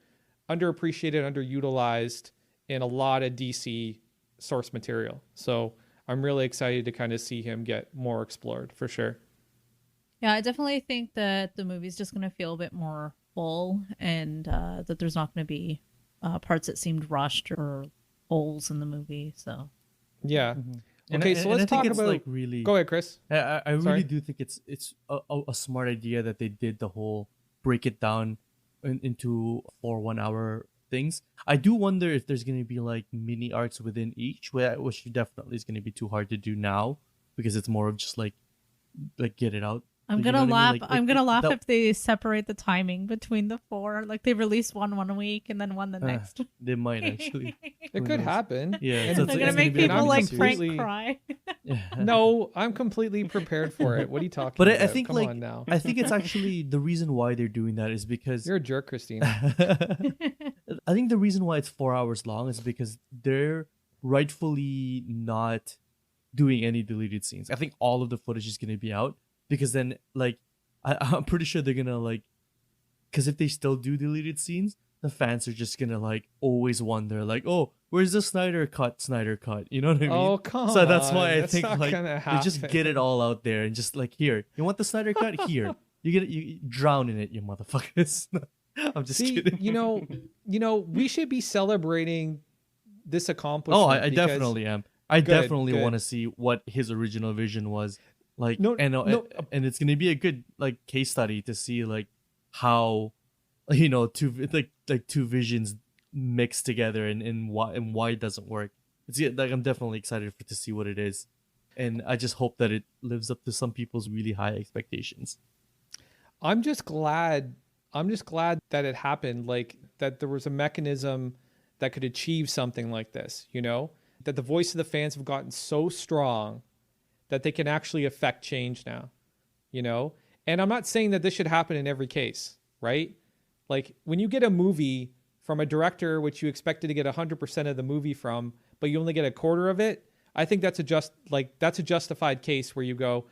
underutilized in a lot of DC source material. So I'm really excited to kind of see him get more explored, for sure. Yeah, I definitely think that the movie's just going to feel a bit more full, and that there's not going to be parts that seemed rushed or holes in the movie. So yeah. Mm-hmm. Okay, so let's talk about, like, really. Go ahead, Chris. I really do think it's a smart idea that they did the whole break it down into 4 1-hour things. I do wonder if there's going to be like mini arcs within each, which definitely is going to be too hard to do now, because it's more of just like get it out. I'm gonna laugh. I'm gonna laugh if they separate the timing between the 4. Like, they release one week and then one the next. They might actually. It could happen. Yeah, so they're gonna make people like Frank cry. No, I'm completely prepared for it. What are you talking but about? I think, Come like, on now. I think it's actually the reason why they're doing that is because You're a jerk, Kristina. I think the reason why it's 4 hours long is because they're rightfully not doing any deleted scenes. I think all of the footage is going to be out, because then, like, I'm pretty sure they're going to, like, because if they still do deleted scenes, the fans are just going to, like, always wonder, like, oh, where's the Snyder cut? You know what I mean? Oh, come on. So that's why I That's think, not like, gonna they just happen. get it all out there and just, like, here, you want the Snyder cut? Here. You drown in it, you motherfuckers. I'm just kidding. We should be celebrating this accomplishment. Oh, I definitely am. I definitely good. want to see what his original vision was like. No, and it's going to be a good, like, case study to see, like, how, two visions mix together and why it doesn't work. Like, I'm definitely excited to see what it is, and I just hope that it lives up to some people's really high expectations. I'm just glad that it happened, like, that there was a mechanism that could achieve something like this, that the voice of the fans have gotten so strong that they can actually affect change now, and I'm not saying that this should happen in every case, right? Like, when you get a movie from a director which you expected to get 100% of the movie from, but you only get a quarter of it, I think that's a justified case where you go,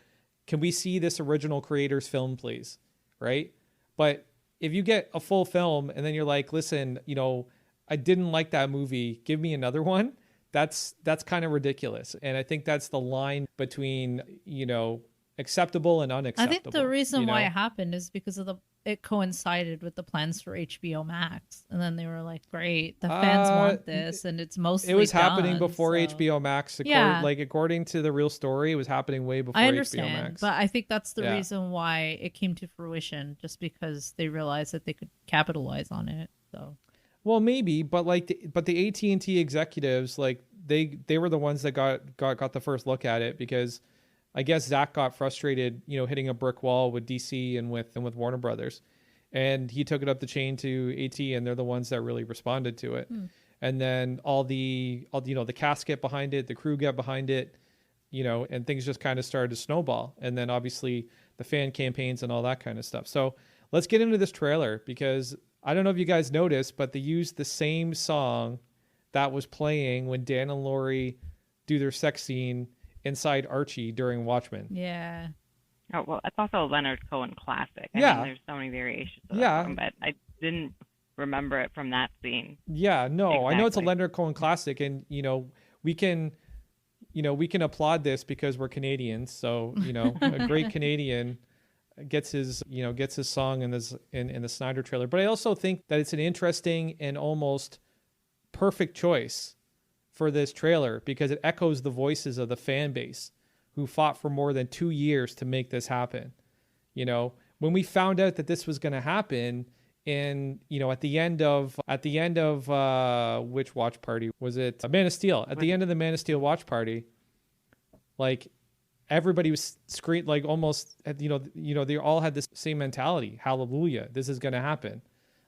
can we see this original creator's film, please? Right? But if you get a full film and then you're like, listen, I didn't like that movie, give me another one, that's kind of ridiculous. And I think that's the line between, acceptable and unacceptable. I think the reason why it happened is because of it coincided with the plans for HBO Max, and then they were like, "Great, the fans want this," and it's mostly it was happening done, before so. HBO Max. Yeah. According to the real story, it was happening way before I understand, HBO Max. but I think that's the reason why it came to fruition, just because they realized that they could capitalize on it. So, well, maybe, but the AT&T executives, like, they were the ones that got the first look at it, because I guess Zach got frustrated, hitting a brick wall with DC and with Warner Brothers, and he took it up the chain to AT, and they're the ones that really responded to it. And then all the cast get behind it, the crew get behind it, and things just kind of started to snowball. And then obviously the fan campaigns and all that kind of stuff. So let's get into this trailer, because I don't know if you guys noticed, but they used the same song that was playing when Dan and Lori do their sex scene inside Archie during Watchmen. yeah. Oh, well, it's also a Leonard Cohen classic. I Yeah. mean, there's so many variations of that song, but I didn't remember it from that scene. Yeah, no, I know it's a Exactly. Leonard Cohen classic, and we can applaud this because we're Canadians. So a great Canadian gets his song in the Snyder trailer. But I also think that it's an interesting and almost perfect choice for this trailer because it echoes the voices of the fan base who fought for more than 2 years to make this happen. You know, when we found out that this was going to happen in, you know, at the end of which watch party was it? Man of Steel. At the end of the Man of Steel watch party, like everybody was screaming, like almost, you know, they all had this same mentality. Hallelujah. This is going to happen.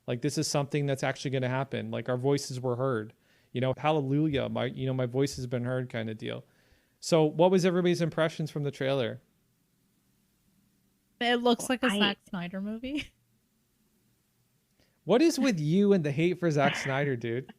Like, this is something that's actually going to happen. Like, our voices were heard, you know, hallelujah. My voice has been heard kind of deal. So what was everybody's impressions from the trailer? It looks like a Zack Snyder movie. What is with you and the hate for Zack Snyder, dude?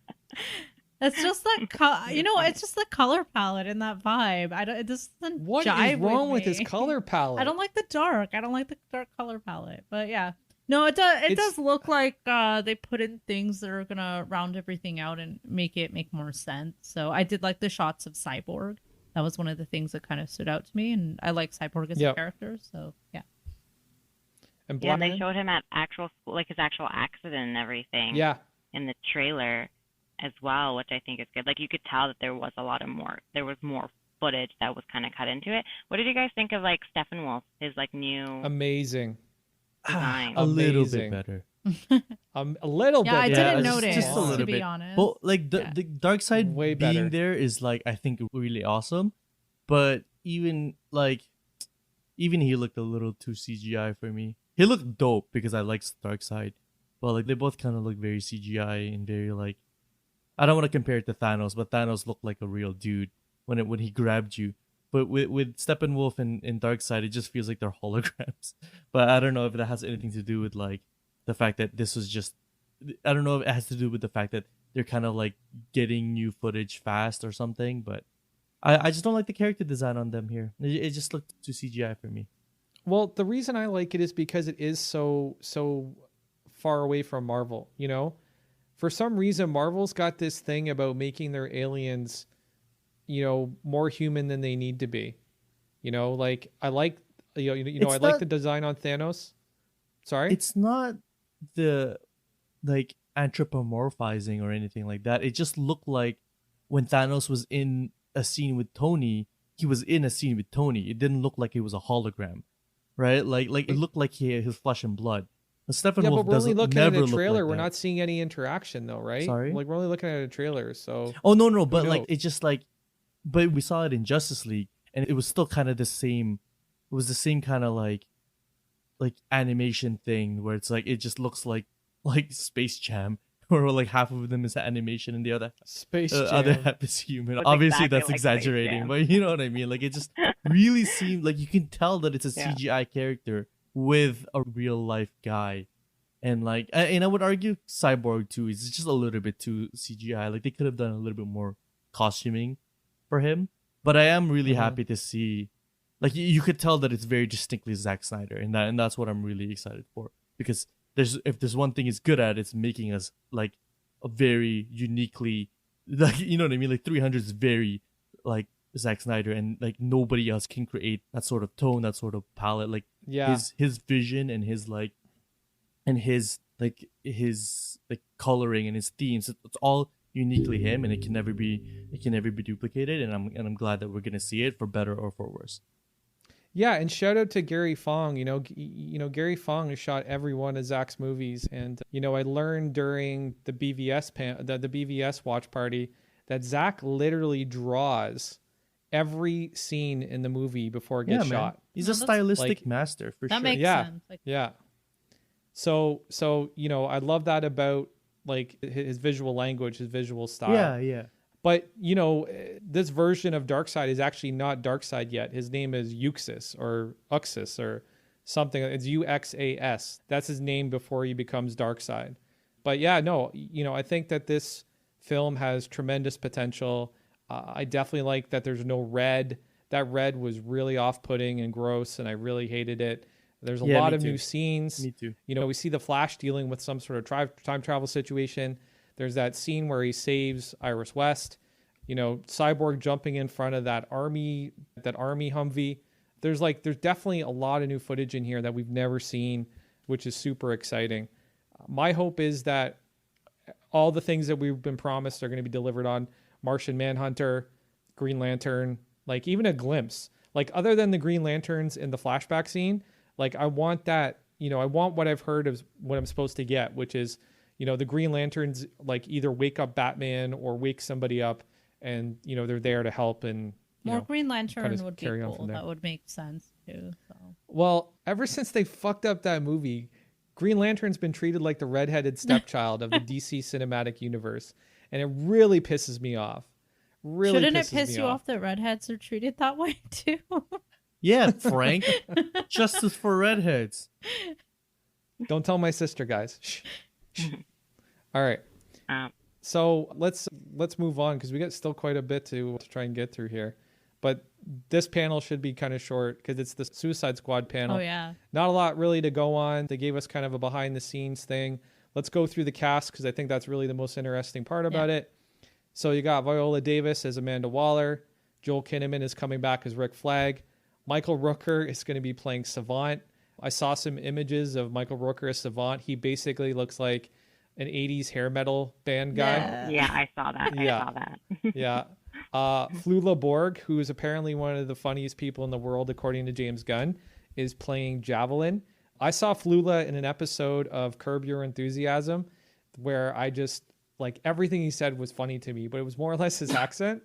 It's just that, it's just the color palette and that vibe. It doesn't What jive is wrong with me. his color palette? I don't like the dark. I don't like the dark color palette. But yeah. No, it does look like they put in things that are going to round everything out and make more sense. So I did like the shots of Cyborg. That was one of the things that kind of stood out to me. And I like Cyborg as a character. So, yeah. And they showed him at actual school, like his actual accident and everything. Yeah. In the trailer as well, which I think is good. Like, you could tell that there was more footage that was kind of cut into it. What did you guys think of, like, Steppenwolf, his, like, new amazing design? A little bit better. A little bit. Yeah, I didn't notice, just a little to bit. be honest. Well, like the Darkseid Way being better. there is, like, I think really awesome, but even he looked a little too CGI for me. He looked dope because I like Darkseid, but like they both kind of look very CGI and very like, I don't want to compare it to Thanos, but Thanos looked like a real dude when he grabbed you. But with Steppenwolf and Darkseid, it just feels like they're holograms. But I don't know if that has anything to do with like the fact that this was just, I don't know if it has to do with the fact that they're kind of like getting new footage fast or something. But I just don't like the character design on them here. It just looked too CGI for me. Well, the reason I like it is because it is so far away from Marvel, you know? For some reason, Marvel's got this thing about making their aliens, you know, more human than they need to be. You know, like I like, I like the design on Thanos. Sorry? It's not the like anthropomorphizing or anything like that. It just looked like when Thanos was in a scene with Tony, he was in a scene with Tony. It didn't look like it was a hologram. Right, like it looked like he had his flesh and blood. Steppenwolf but we're only looking at a trailer. Like we're not seeing any interaction, though, right? Sorry, like we're only looking at a trailer. So oh no, but like it's just like, but we saw it in Justice League, and it was still kind of the same. It was the same kind of like animation thing where it's like it just looks like Space Jam, where like half of them is animation and the other other half is human. That's Obviously, exactly that's like exaggerating, but you know what I mean. Like it just really seemed like you can tell that it's a CGI character with a real life guy, and like, and I would argue Cyborg too is just a little bit too CGI. Like they could have done a little bit more costuming for him. But I am really happy to see, like you could tell that it's very distinctly Zack Snyder, and that's what I'm really excited for, because if there's one thing he's good at, it's making us like a very uniquely, like, you know what I mean? Like 300 is very like Zack Snyder, and like nobody else can create that sort of tone, that sort of palette. Like his vision and his coloring and his themes, it's all uniquely him, and it can never be duplicated. And I'm glad that we're gonna see it for better or for worse. Yeah, and shout out to Gary Fong. You know, Gary Fong has shot every one of Zach's movies, and you know, I learned during the BVS the BVS watch party that Zach literally draws every scene in the movie before it gets shot. He's a stylistic master for sure. That makes sense. Yeah. So you know, I love that about like his visual language, his visual style. Yeah. But, you know, this version of Darkseid is actually not Darkseid yet. His name is Uxas or something. It's Uxas. That's his name before he becomes Darkseid. But yeah, no, you know, I think that this film has tremendous potential. I definitely like that there's no red. That red was really off-putting and gross, and I really hated it. There's a lot of new scenes. Me too. You know, we see the Flash dealing with some sort of time travel situation. There's that scene where he saves Iris West, you know, Cyborg jumping in front of that army Humvee. There's definitely a lot of new footage in here that we've never seen, which is super exciting. My hope is that all the things that we've been promised are going to be delivered on. Martian Manhunter, Green Lantern, like even a glimpse. Like other than the Green Lanterns in the flashback scene, like I want that, you know, I want what I've heard of what I'm supposed to get, which is, you know, the Green Lanterns like either wake up Batman or wake somebody up and, you know, they're there to help and more Green Lantern would be cool. That would make sense too. So. Well, ever since they fucked up that movie, Green Lantern's been treated like the redheaded stepchild of the DC cinematic universe. And it really pisses me off. Really Shouldn't it piss you off that redheads are treated that way too? Yeah, Frank. Justice for redheads. Don't tell my sister, guys. Shh. All right. So let's move on because we got still quite a bit to try and get through here. But this panel should be kind of short because it's the Suicide Squad panel. Oh, yeah. Not a lot really to go on. They gave us kind of a behind the scenes thing. Let's go through the cast because I think that's really the most interesting part about it. So you got Viola Davis as Amanda Waller. Joel Kinnaman is coming back as Rick Flag. Michael Rooker is going to be playing Savant. I saw some images of Michael Rooker as Savant. He basically looks like an 80s hair metal band guy. Yeah, I saw that. I saw that. Yeah. Flula Borg, who is apparently one of the funniest people in the world, according to James Gunn, is playing Javelin. I saw Flula in an episode of Curb Your Enthusiasm where I just, like, everything he said was funny to me, but it was more or less his accent.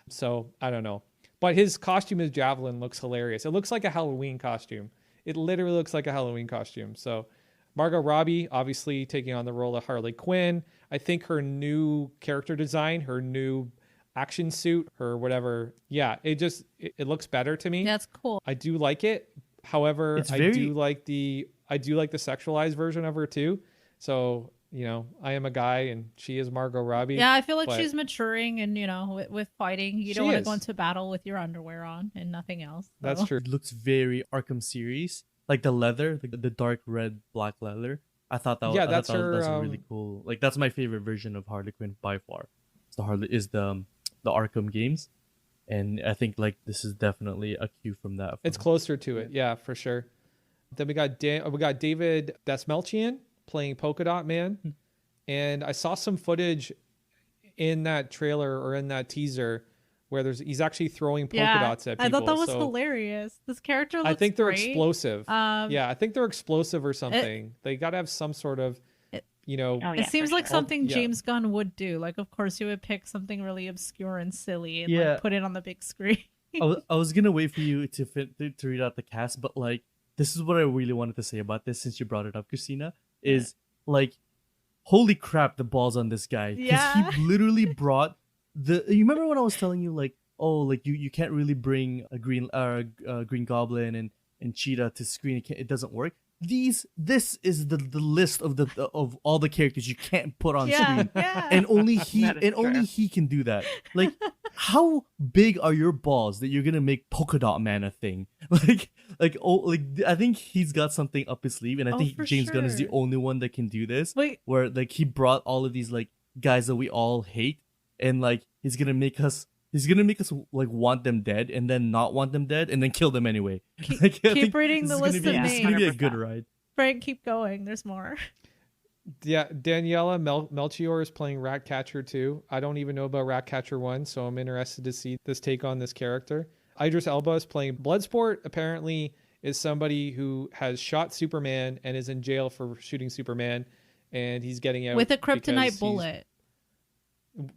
So I don't know. But his costume as Javelin looks hilarious. It looks like a Halloween costume. It literally looks like a Halloween costume. So Margot Robbie, obviously taking on the role of Harley Quinn. I think her new character design, her new action suit, her whatever. Yeah, it looks better to me. That's cool. I do like it. However, I do like the sexualized version of her too. So, you know, I am a guy and she is Margot Robbie. Yeah, I feel like she's maturing and, you know, with fighting. You don't want to go into battle with your underwear on and nothing else. So. That's true. It looks very Arkham series. Like the leather, the dark red, black leather. I thought that was really cool. Like that's my favorite version of Harley Quinn by far. It's the Arkham games. And I think like this is definitely a cue from that. It's closer to it. Yeah, for sure. Then we got David Dastmalchian playing Polka Dot Man. And I saw some footage in that trailer or in that teaser where he's actually throwing polka dots at people. I thought that was hilarious. This character looks I think they're great. explosive. I think they're explosive or something. They got to have some sort of, you know. It seems like something James Gunn would do. Like, of course, he would pick something really obscure and silly and like, put it on the big screen. I was going to wait for you to read out the cast, but like, this is what I really wanted to say about this since you brought it up, Kristina, is like, holy crap, the balls on this guy. Because he literally brought you remember when I was telling you like, oh, like you can't really bring a Green Goblin and Cheetah to screen. It doesn't work. This is the list of all the characters you can't put on screen, and only he can do that. Like, how big are your balls that you're gonna make Polka Dot Man a thing? Like I think he's got something up his sleeve, and I think James Gunn is the only one that can do this. Where like he brought all of these like guys that we all hate, and like he's gonna make us like want them dead and then not want them dead and then kill them anyway. Keep reading the list of names. It's gonna be a good ride. Frank, keep going. There's more. Yeah, Daniela Melchior is playing Ratcatcher 2. I don't even know about Ratcatcher 1, so I'm interested to see this take on this character. Idris Elba is playing Bloodsport. Apparently is somebody who has shot Superman and is in jail for shooting Superman, and he's getting out with a kryptonite bullet.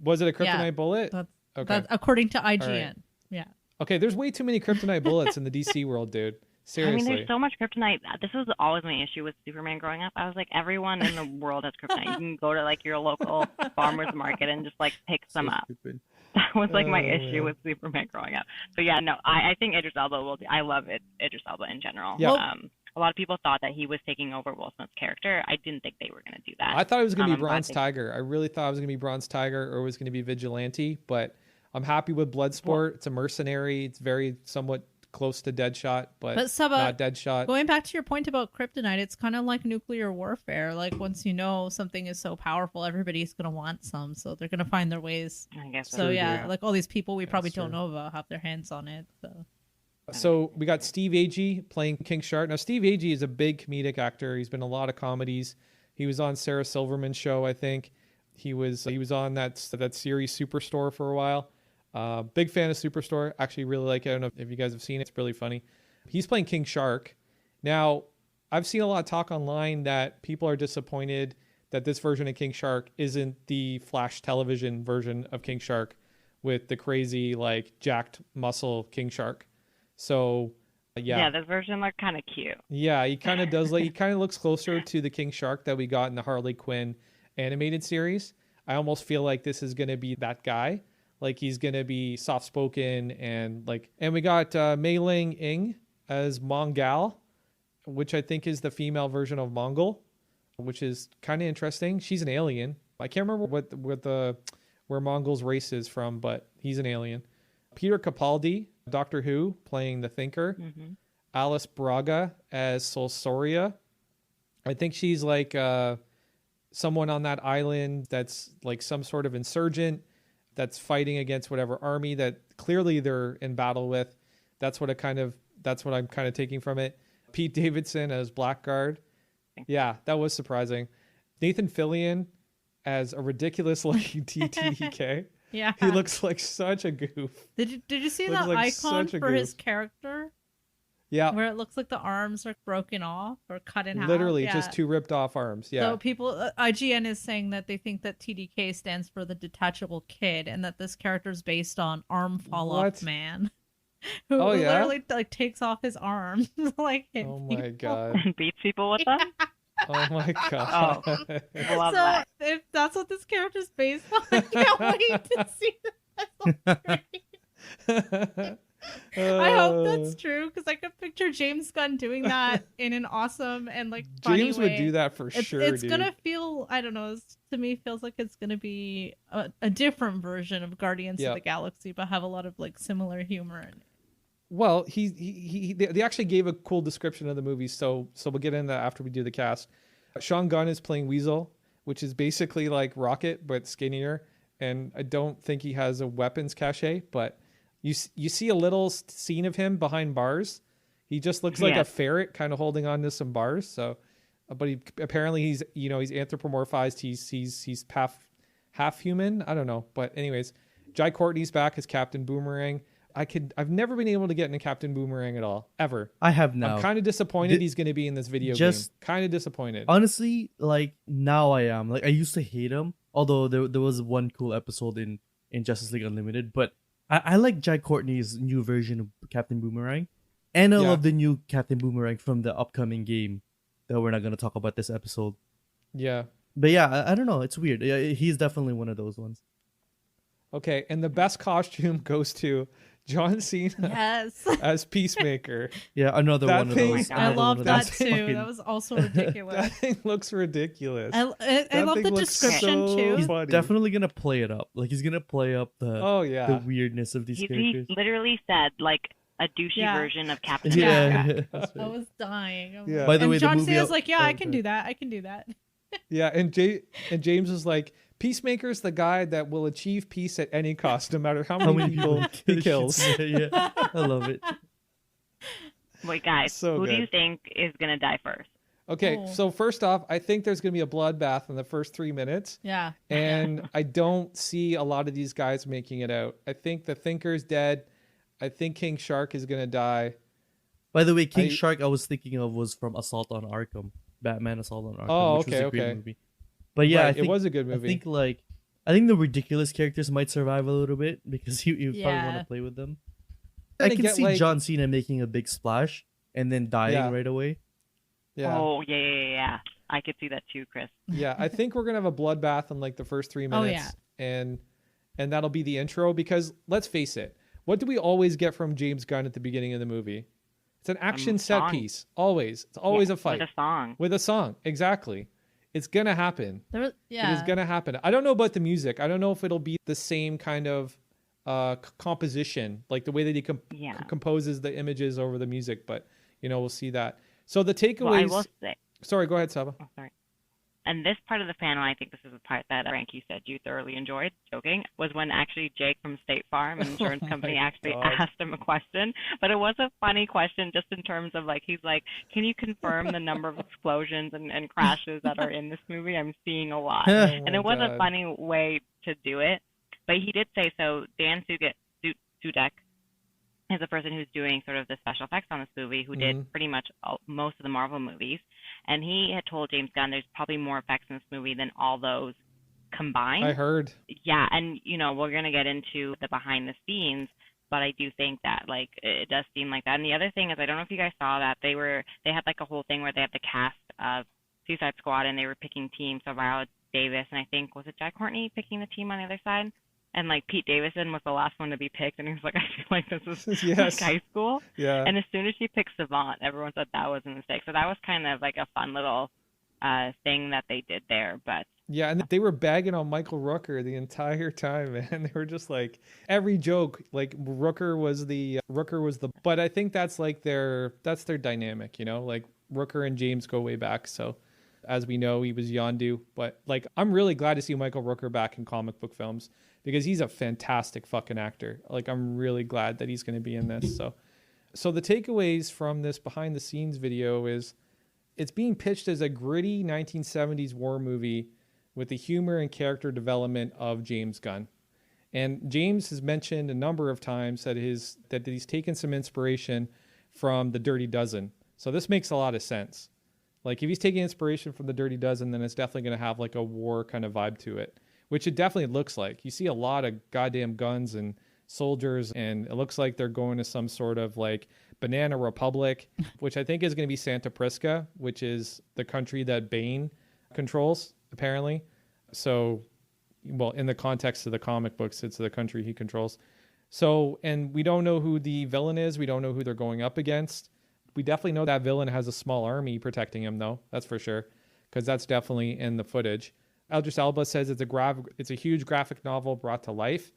Was it a kryptonite bullet? That's according to IGN. Right. Yeah. Okay, there's way too many kryptonite bullets in the DC world, dude. Seriously. I mean, there's so much kryptonite. This was always my issue with Superman growing up. I was like, everyone in the world has kryptonite. You can go to like your local farmer's market and just like pick some up. Stupid. That was like my issue with Superman growing up. So yeah, no, I think Idris Elba will do. I love Idris Elba in general. Yeah. A lot of people thought that he was taking over Will Smith's character. I didn't think they were going to do that. I thought it was going to be Bronze Tiger. I really thought it was going to be Bronze Tiger or it was going to be Vigilante, but I'm happy with Bloodsport. It's a mercenary. It's very somewhat close to Deadshot, but Saba, not Deadshot. Going back to your point about kryptonite, it's kind of like nuclear warfare. Like once you know something is so powerful, everybody's going to want some. So they're going to find their ways. I guess so. Yeah, like all these people we probably don't know about have their hands on it. So we got Steve Agee playing King Shark. Now, Steve Agee is a big comedic actor. He's been in a lot of comedies. He was on Sarah Silverman's show, I think. He was on that series Superstore for a while. Big fan of Superstore. Actually, really like it. I don't know if you guys have seen it. It's really funny. He's playing King Shark. Now, I've seen a lot of talk online that people are disappointed that this version of King Shark isn't the Flash television version of King Shark with the crazy, like, jacked muscle King Shark. So, yeah, this version looked kind of cute. Yeah, he kind of does. Like, he kind of looks closer to the King Shark that we got in the Harley Quinn animated series. I almost feel like this is going to be that guy. Like, he's going to be soft-spoken and we got Mei Ling Ing as Mongal, which I think is the female version of Mongol, which is kind of interesting. She's an alien. I can't remember where Mongol's race is from, but he's an alien. Peter Capaldi, Doctor Who, playing the Thinker. Mm-hmm. Alice Braga as Solsoria. I think she's like someone on that island that's like some sort of insurgent that's fighting against whatever army that clearly they're in battle with. That's what I'm kind of taking from it. Pete Davidson as Blackguard. Yeah, that was surprising. Nathan Fillion as a ridiculous looking TTK. Yeah. He looks like such a goof. Did you see that icon for his character? Yeah. Where it looks like the arms are broken off or cut in half. Literally just two ripped off arms. Yeah. So people, IGN is saying that they think that TDK stands for the detachable kid and that this character is based on Arm Fall Off Man. Who literally like takes off his arms. Like, oh my God. And beats people with them? Oh my God. Oh, love so that. If that's what this character is based on, I can't wait to see that. I hope that's true because I could picture James Gunn doing that in an awesome and like funny James way. would do that for sure. It's gonna feel, I don't know, to me feels like it's gonna be a different version of Guardians of the Galaxy, but have a lot of like similar humor in it. Well, they actually gave a cool description of the movie, so we'll get into that after we do the cast. Sean Gunn is playing Weasel, which is basically like Rocket but skinnier, and I don't think he has a weapons cache, but you see a little scene of him behind bars. He just looks like a ferret kind of holding on to some bars. So, but he apparently he's anthropomorphized. He's half human. I don't know, but anyways, Jai Courtney's back as Captain Boomerang. I've never been able to get into Captain Boomerang at all, ever. I have now. I'm kind of disappointed he's going to be in this video game. Kind of disappointed. Honestly, like, now I am. Like, I used to hate him, although there was one cool episode in Justice League Unlimited, but I like Jai Courtney's new version of Captain Boomerang, and I love the new Captain Boomerang from the upcoming game that we're not going to talk about this episode. Yeah. But yeah, I don't know. It's weird. He's definitely one of those ones. Okay, and the best costume goes to John Cena as Peacemaker. Yeah, another one of those. I love that too. That was also ridiculous. That thing looks ridiculous. I love the description too. He's definitely gonna play it up. Like, he's gonna play up the weirdness of these characters. He literally said like a douchey version of Captain America. Right. I was dying. By the way, John Cena's like, I can do that. I can do that. Yeah, and James was like, Peacemaker's the guy that will achieve peace at any cost, no matter how many people he kills. Yeah, I love it. Wait, guys, who do you think is going to die first? Okay, so first off, I think there's going to be a bloodbath in the first 3 minutes. Yeah. And I don't see a lot of these guys making it out. I think the Thinker's dead. I think King Shark is going to die. By the way, King Shark I was thinking of was from Assault on Arkham. Batman Assault on Arkham, which was a great movie. But yeah, right, it was a good movie. I think the ridiculous characters might survive a little bit because you probably want to play with them. I can see John Cena making a big splash and then dying right away. Yeah. Oh yeah. I could see that too, Chris. Yeah, I think we're gonna have a bloodbath in like the first 3 minutes, and that'll be the intro. Because let's face it, what do we always get from James Gunn at the beginning of the movie? It's an action set piece. Always, it's always a fight with a song. Exactly. It's going to happen. It is going to happen. I don't know about the music. I don't know if it'll be the same kind of composition, like the way that he composes the images over the music. But, we'll see that. So the takeaways... Well, I will say... Sorry, go ahead, Saba. Oh, sorry. And this part of the panel, I think this is the part that Frank, you said you thoroughly enjoyed, joking, was when actually Jake from State Farm, an insurance company, actually asked him a question. But it was a funny question just in terms of, like, he's like, can you confirm the number of explosions and crashes that are in this movie? I'm seeing a lot. And it was a funny way to do it. But he did say, so Dan Sudek is the person who's doing sort of the special effects on this movie, who did pretty much most of the Marvel movies. And he had told James Gunn there's probably more effects in this movie than all those combined. I heard. Yeah, and, you know, we're going to get into the behind the scenes, but I do think that, like, it does seem like that. And the other thing is, I don't know if you guys saw that, they had, like, a whole thing where they had the cast of Suicide Squad, and they were picking teams, so Viola Davis, and I think, was it Jack Courtney picking the team on the other side? And, like, Pete Davidson was the last one to be picked, and he was like, I feel like this is like high school. Yeah. And as soon as she picked Savant, everyone said that was a mistake. So that was kind of like a fun little thing that they did there. But yeah, and they were bagging on Michael Rooker the entire time, man. They were just like, every joke, like, Rooker was the, but I think that's like their dynamic, you know? Like, Rooker and James go way back, so... As we know, he was Yondu, but, like, I'm really glad to see Michael Rooker back in comic book films because he's a fantastic fucking actor. Like, I'm really glad that he's going to be in this. So the takeaways from this behind the scenes video is it's being pitched as a gritty 1970s war movie with the humor and character development of James Gunn. And James has mentioned a number of times that he's taken some inspiration from The Dirty Dozen. So this makes a lot of sense. Like, if he's taking inspiration from The Dirty Dozen, then it's definitely going to have, like, a war kind of vibe to it, which it definitely looks like. You see a lot of goddamn guns and soldiers, and it looks like they're going to some sort of, like, Banana Republic, which I think is going to be Santa Prisca, which is the country that Bane controls, apparently. So, well, in the context of the comic books, it's the country he controls. So, and we don't know who the villain is. We don't know who they're going up against. We definitely know that villain has a small army protecting him, though. That's for sure, because that's definitely in the footage. Idris Elba says it's a huge graphic novel brought to life,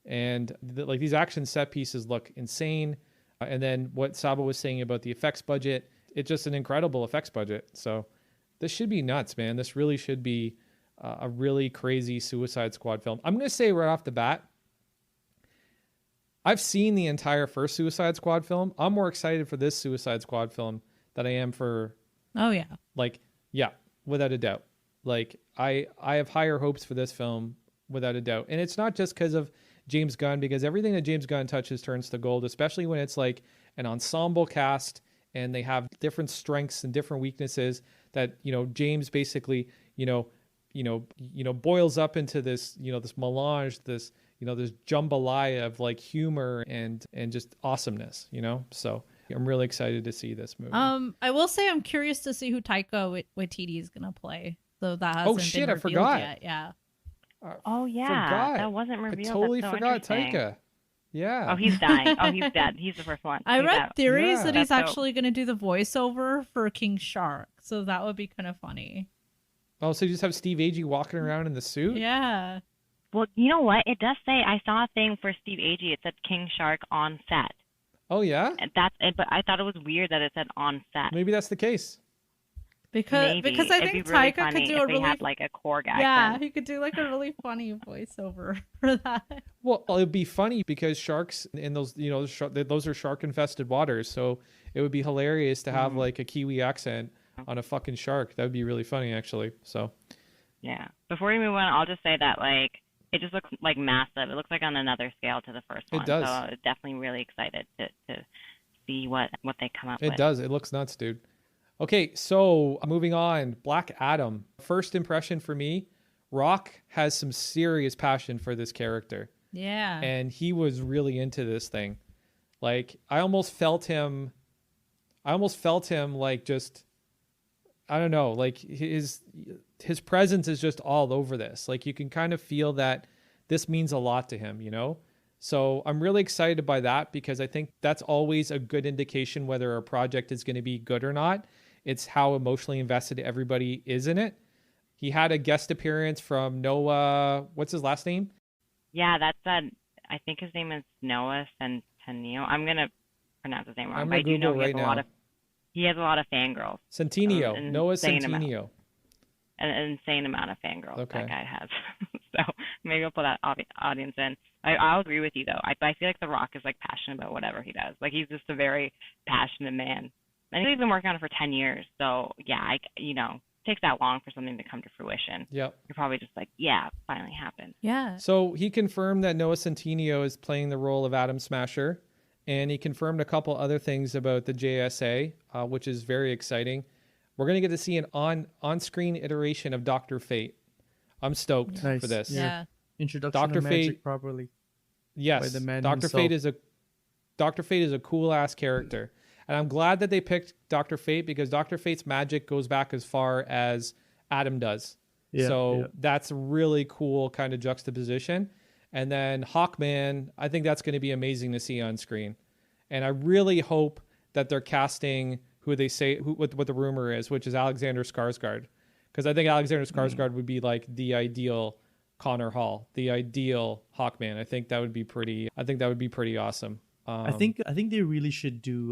and like, these action set pieces look insane. And then what Saba was saying about the effects budget, it's just an incredible effects budget. So this should be nuts, man. This really should be a really crazy Suicide Squad film. I'm going to say right off the bat, I've seen the entire first Suicide Squad film. I'm more excited for this Suicide Squad film than I am for... Oh, yeah. Like, yeah, without a doubt. Like, I have higher hopes for this film, without a doubt. And it's not just because of James Gunn, because everything that James Gunn touches turns to gold, especially when it's like an ensemble cast and they have different strengths and different weaknesses that, you know, James basically, boils up into this, this melange, this jambalaya of, like, humor and just awesomeness, So I'm really excited to see this movie. I will say I'm curious to see who Taika Waititi is gonna play. So that hasn't been I forgot. Yet. Yeah. Oh yeah, that wasn't revealed. I totally That's so forgot Taika. Yeah. Oh, he's dying. Oh, he's dead. He's the first one. I read theories that he's That's actually going to do the voiceover for King Shark, so that would be kind of funny. Oh, so you just have Steve Agee walking around in the suit? Yeah. Well, you know what? It does say, I saw a thing for Steve Agee. It said King Shark on set. Oh, yeah? And that's it, but I thought it was weird that it said on set. Maybe that's the case. Because I think It'd be really Taika could do if a they really had, like, a Korg accent. Yeah, he could do like a really funny voiceover for that. Well, it'd be funny because sharks in those, those are shark-infested waters, so it would be hilarious to have like a Kiwi accent on a fucking shark. That would be really funny, actually. So. Yeah. Before we move on, I'll just say that, like, it just looks like massive. It looks like on another scale to the first one. It does. So I'm definitely really excited to see what they come up with. It does. It looks nuts, dude. Okay, so moving on. Black Adam. First impression for me, Rock has some serious passion for this character. Yeah. And he was really into this thing. Like, I almost felt him like, just, I don't know, like his presence is just all over this. Like, you can kind of feel that this means a lot to him, So I'm really excited by that because I think that's always a good indication whether a project is going to be good or not. It's how emotionally invested everybody is in it. He had a guest appearance from Noah. What's his last name? Yeah, I think his name is Noah Centineo. I'm going to pronounce his name wrong, but I do know he has a lot of fangirls. Centineo. Noah Centineo. an insane amount of fangirls Okay. that guy has. So maybe I'll pull that audience in. I'll agree with you though. I feel like The Rock is like passionate about whatever he does. Like he's just a very passionate man, and he's been working on it for 10 years. So yeah, it takes that long for something to come to fruition. Yep. You're probably just like, yeah, it finally happened. Yeah. So he confirmed that Noah Centineo is playing the role of Atom Smasher, and he confirmed a couple other things about the JSA, which is very exciting. We're going to get to see an on-screen iteration of Dr. Fate. I'm stoked for this. Yeah. Introduction Dr. of magic Fate properly. Yes, By the man Dr. himself. Fate is a cool ass character, and I'm glad that they picked Dr. Fate because Dr. Fate's magic goes back as far as Adam does. So that's a really cool kind of juxtaposition. And then Hawkman, I think that's going to be amazing to see on screen, and I really hope that they're casting what the rumor is, which is Alexander Skarsgård, because I think Alexander Skarsgård would be like the ideal Connor Hall, the ideal Hawkman. I think that would be pretty awesome. I think they really should do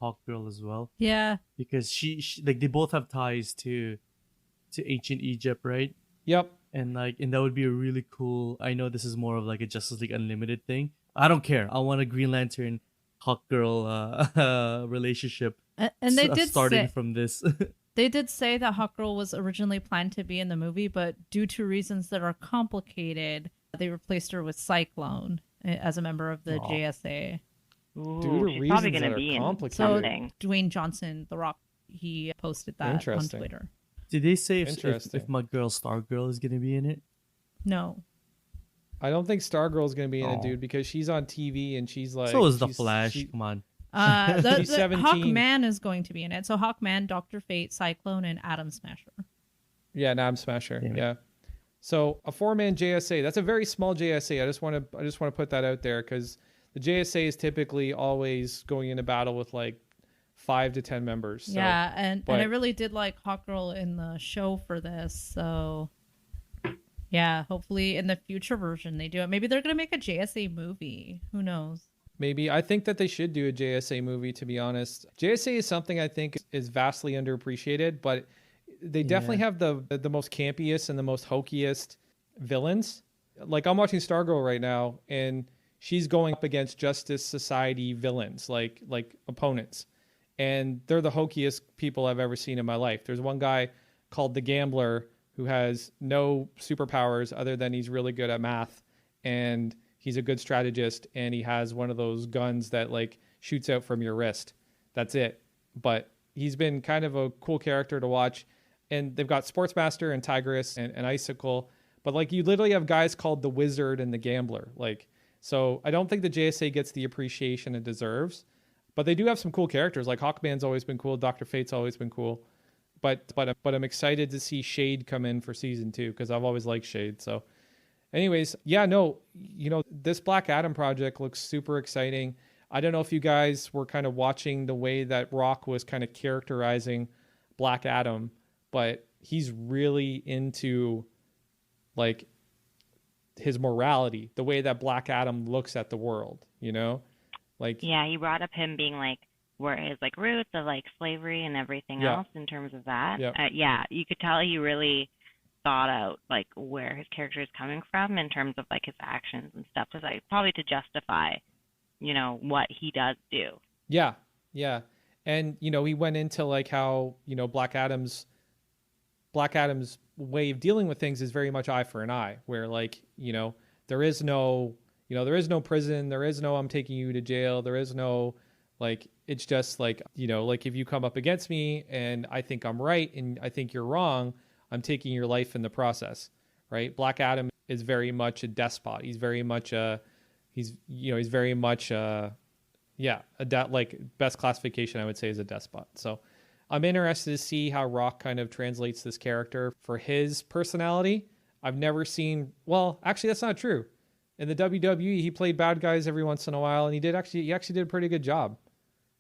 Hawkgirl as well. Yeah. Because she like they both have ties to ancient Egypt, right? Yep. And that would be a really cool. I know this is more of like a Justice League Unlimited thing. I don't care. I want a Green Lantern Hawkgirl relationship. And they did starting say, from this. They did say that Hawkgirl was originally planned to be in the movie, but due to reasons that are complicated, they replaced her with Cyclone as a member of the JSA. Ooh, Due to she's reasons probably that going to are be in complicated. So something. Dwayne Johnson, The Rock, he posted that on Interesting. Twitter. Did they say if Interesting. my girl Stargirl is gonna be in it? No. I don't think Stargirl's going to be in it, dude, because she's on TV and she's like. So is the Flash. Come on. The 17. Hawkman is going to be in it. So Hawkman, Dr. Fate, Cyclone, and Atom Smasher. Yeah, an Atom Smasher. Damn it. Yeah. So a 4-man JSA. That's a very small JSA. I just want to put that out there because the JSA is typically always going into battle with like 5 to 10 members. So, Yeah, and but- I really did like Hawkgirl in the show for this. So yeah, hopefully in the future version they do it. Maybe they're gonna make a JSA movie. Who knows? Maybe. I think that they should do a JSA movie, to be honest. JSA is something I think is vastly underappreciated, but they definitely have the most campiest and the most hokiest villains. Like I'm watching Stargirl right now, and she's going up against Justice Society villains, like opponents. And they're the hokiest people I've ever seen in my life. There's one guy called the Gambler who has no superpowers other than he's really good at math, and he's a good strategist, and he has one of those guns that like shoots out from your wrist. That's it. But he's been kind of a cool character to watch. And they've got Sportsmaster and Tigress and Icicle. But like you literally have guys called the Wizard and the Gambler. Like, so I don't think the JSA gets the appreciation it deserves. But they do have some cool characters. Like Hawkman's always been cool. Dr. Fate's always been cool. But I'm excited to see Shade come in for season 2 because I've always liked Shade. So anyways, yeah, no, this Black Adam project looks super exciting. I don't know if you guys were kind of watching the way that Rock was kind of characterizing Black Adam, but he's really into like his morality, the way that Black Adam looks at the world, like, Yeah, he brought up him being like where his like roots of like slavery and everything else in terms of that. Yep. Yeah, you could tell he really thought out like where his character is coming from in terms of like his actions and stuff, because like probably to justify, what he does do. Yeah. And, he went into like how, Black Adam's way of dealing with things is very much eye for an eye, where like, there is no prison. There is no, I'm taking you to jail. There is no, like, it's just like, like if you come up against me and I think I'm right and I think you're wrong, I'm taking your life in the process. Right. Black Adam is very much a despot. He's very much like best classification I would say is a despot. So I'm interested to see how Rock kind of translates this character for his personality. I've never seen, well, actually that's not true. In the WWE, he played bad guys every once in a while, and he actually did a pretty good job.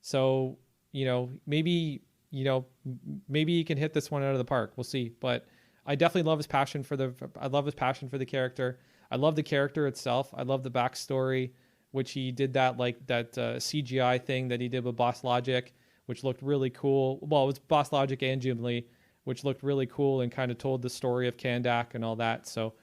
So, maybe he can hit this one out of the park. We'll see. But I definitely love his passion for the character. I love the character itself. I love the backstory, which he did that CGI thing that he did with Boss Logic, which looked really cool. Well, it was Boss Logic and Jim Lee, which looked really cool and kind of told the story of Kandak and all that. So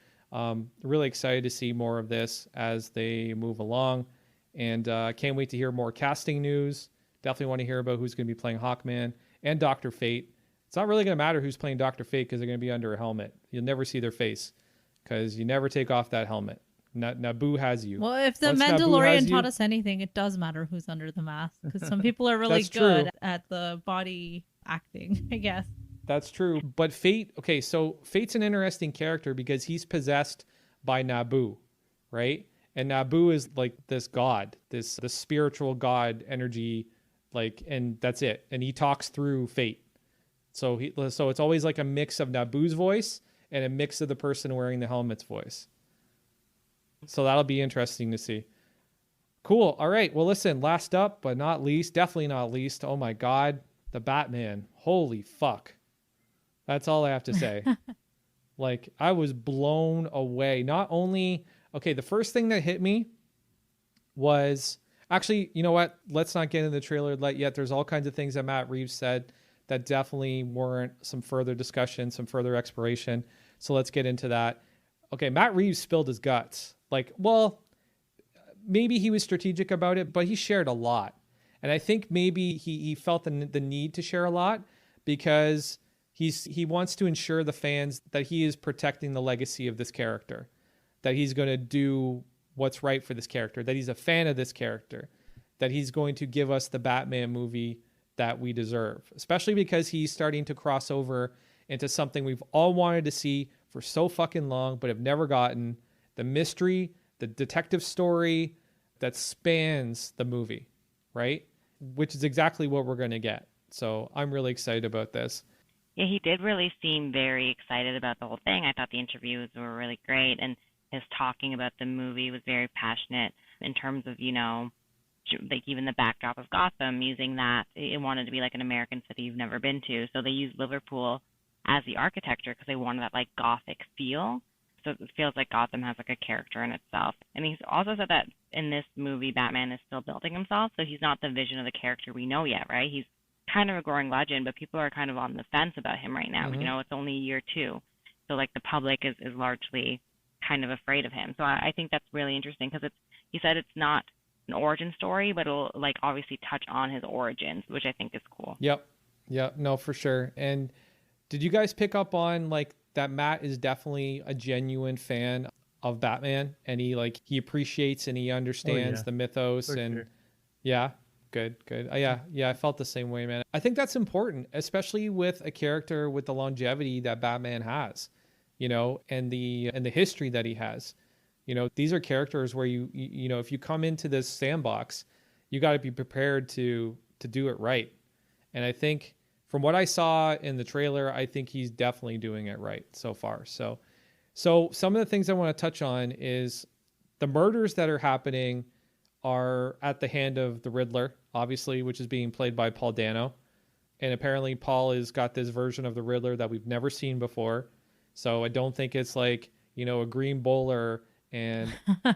really excited to see more of this as they move along. And can't wait to hear more casting news. Definitely want to hear about who's going to be playing Hawkman and Dr. Fate. It's not really going to matter who's playing Dr. Fate because they're going to be under a helmet. You'll never see their face because you never take off that helmet. Naboo has you. Well, if the Once Mandalorian taught us anything, it does matter who's under the mask because some people are really good at the body acting, I guess. That's true. But Fate, okay, so Fate's an interesting character because he's possessed by Naboo, right? And Naboo is like this god, this spiritual god energy, like, and that's it. And he talks through Fate. So it's always like a mix of Naboo's voice and a mix of the person wearing the helmet's voice. So that'll be interesting to see. Cool. All right. Well, listen, last up, but not least, definitely not least. Oh my God, the Batman. Holy fuck. That's all I have to say. Like, I was blown away. Not only, okay, the first thing that hit me was, actually, you know what? Let's not get into the trailer yet. There's all kinds of things that Matt Reeves said that definitely warrant some further discussion, some further exploration. So let's get into that. Okay, Matt Reeves spilled his guts. Like, well, maybe he was strategic about it, but he shared a lot. And I think maybe he felt the need to share a lot because he wants to ensure the fans that he is protecting the legacy of this character, that he's going to do what's right for this character, that he's a fan of this character, that he's going to give us the Batman movie that we deserve, especially because he's starting to cross over into something we've all wanted to see for so fucking long, but have never gotten. The mystery, the detective story that spans the movie, right? Which is exactly what we're going to get. So I'm really excited about this. Yeah, he did really seem very excited about the whole thing. I thought the interviews were really great, and his talking about the movie was very passionate in terms of, you know, like even the backdrop of Gotham, using that. It wanted to be like an American city you've never been to. So they used Liverpool as the architecture because they wanted that like Gothic feel. So it feels like Gotham has like a character in itself. And he's also said that in this movie, Batman is still building himself. So he's not the vision of the character we know yet, right? He's kind of a growing legend, but people are kind of on the fence about him right now. Mm-hmm. You know, it's only year 2. So like the public is largely kind of afraid of him. So I think that's really interesting because he said it's not an origin story, but it'll like obviously touch on his origins, which I think is cool. Yep. Yeah, no, for sure. And did you guys pick up on like that Matt is definitely a genuine fan of Batman and he appreciates and he understands the mythos for and sure. Yeah, good. Yeah, I felt the same way, man. I think that's important, especially with a character with the longevity that Batman has, you know, and the history that he has. You know, these are characters where you know, if you come into this sandbox, you got to be prepared to do it right. And I think from what I saw in the trailer, I think he's definitely doing it right so far. So some of the things I want to touch on is the murders that are happening are at the hand of the Riddler, obviously, which is being played by Paul Dano. And apparently Paul has got this version of the Riddler that we've never seen before. So I don't think it's like, you know, a green bowler and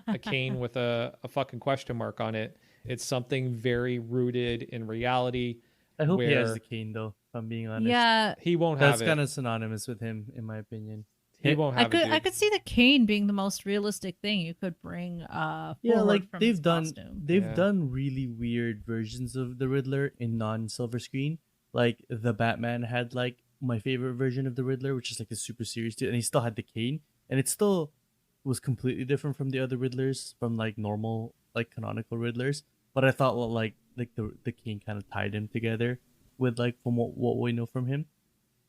a cane with a fucking question mark on it. It's something very rooted in reality. I hope he has the cane, though, if I'm being honest. Yeah. He won't have it. That's kind of synonymous with him, in my opinion. He won't have it. I could see the cane being the most realistic thing you could bring like from they've done costume. done really weird versions of the Riddler in non-silver screen. Like the Batman had like my favorite version of the Riddler, which is like a super serious dude, and he still had the cane, and it still was completely different from the other Riddlers, from like normal like canonical Riddlers. But I thought like the cane kind of tied him together with like from what we know from him.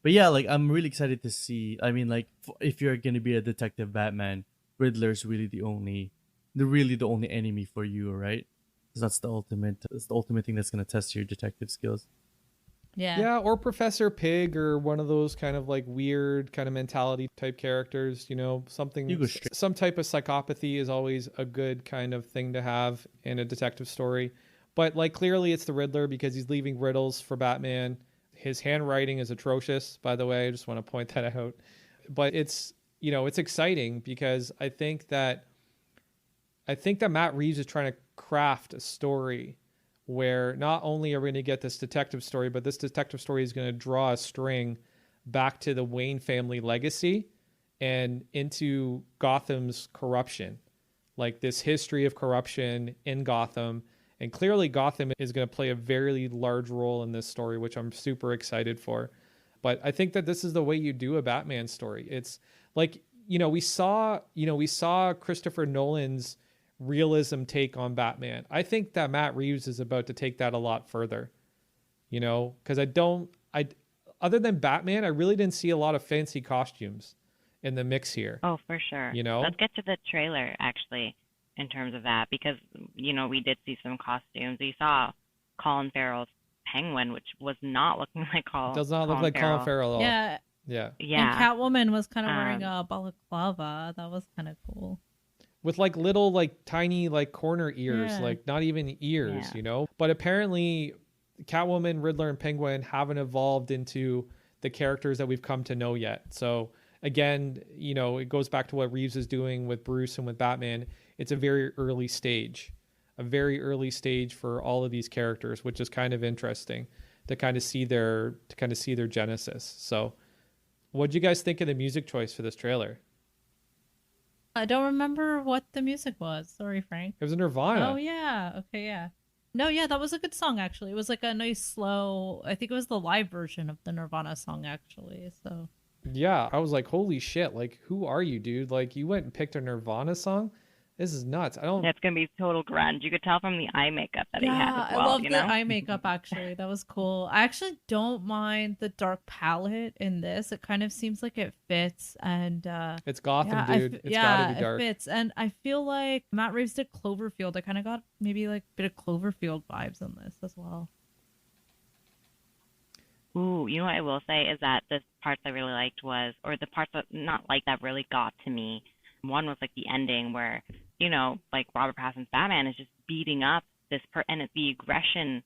But yeah, like I'm really excited to see. I mean, like if you're gonna be a detective Batman, Riddler's really the only enemy for you, right? Because that's the ultimate thing that's gonna test your detective skills. Yeah, or Professor Pig or one of those kind of like weird kind of mentality type characters, you know, some type of psychopathy is always a good kind of thing to have in a detective story. But like clearly it's the Riddler because he's leaving riddles for Batman. His handwriting is atrocious, by the way. I just want to point that out. But it's, you know, it's exciting because I think that Matt Reeves is trying to craft a story where not only are we going to get this detective story, but this detective story is going to draw a string back to the Wayne family legacy and into Gotham's corruption, like this history of corruption in Gotham. And clearly Gotham is going to play a very large role in this story, which I'm super excited for. But I think that this is the way you do a Batman story. It's like, we saw Christopher Nolan's realism take on Batman. I think that Matt Reeves is about to take that a lot further, because other than Batman, I really didn't see a lot of fancy costumes in the mix here. Oh, for sure. Let's get to the trailer, actually, in terms of that, because, we did see some costumes. We saw Colin Farrell's Penguin, which was not looking like Colin. Does not look like Colin Farrell at all. Yeah. Yeah. And Catwoman was kind of wearing a balaclava. That was kind of cool. With like little, like tiny, like corner ears, like not even ears, But apparently Catwoman, Riddler, and Penguin haven't evolved into the characters that we've come to know yet. So again, it goes back to what Reeves is doing with Bruce and with Batman. It's a very early stage for all of these characters, which is kind of interesting to kind of see their genesis. So what'd you guys think of the music choice for this trailer? I don't remember what the music was. Sorry, Frank. It was Nirvana. Oh, yeah. Okay, yeah. No, yeah, that was a good song, actually. It was like a nice, slow... I think it was the live version of the Nirvana song, actually, so... Yeah, I was like, holy shit, like, who are you, dude? Like, you went and picked a Nirvana song? This is nuts. That's gonna be total grunge. You could tell from the eye makeup that he had as well. I love the eye makeup, actually. That was cool. I actually don't mind the dark palette in this. It kind of seems like it fits, and it's Gotham, dude. It's gotta be dark. It fits, and I feel like Matt Reeves did Cloverfield. I kind of got maybe like a bit of Cloverfield vibes in this as well. Ooh, you know what I will say is that the parts I really liked or the parts that that really got to me. One was like the ending where, like Robert Pattinson's Batman is just beating up this and the aggression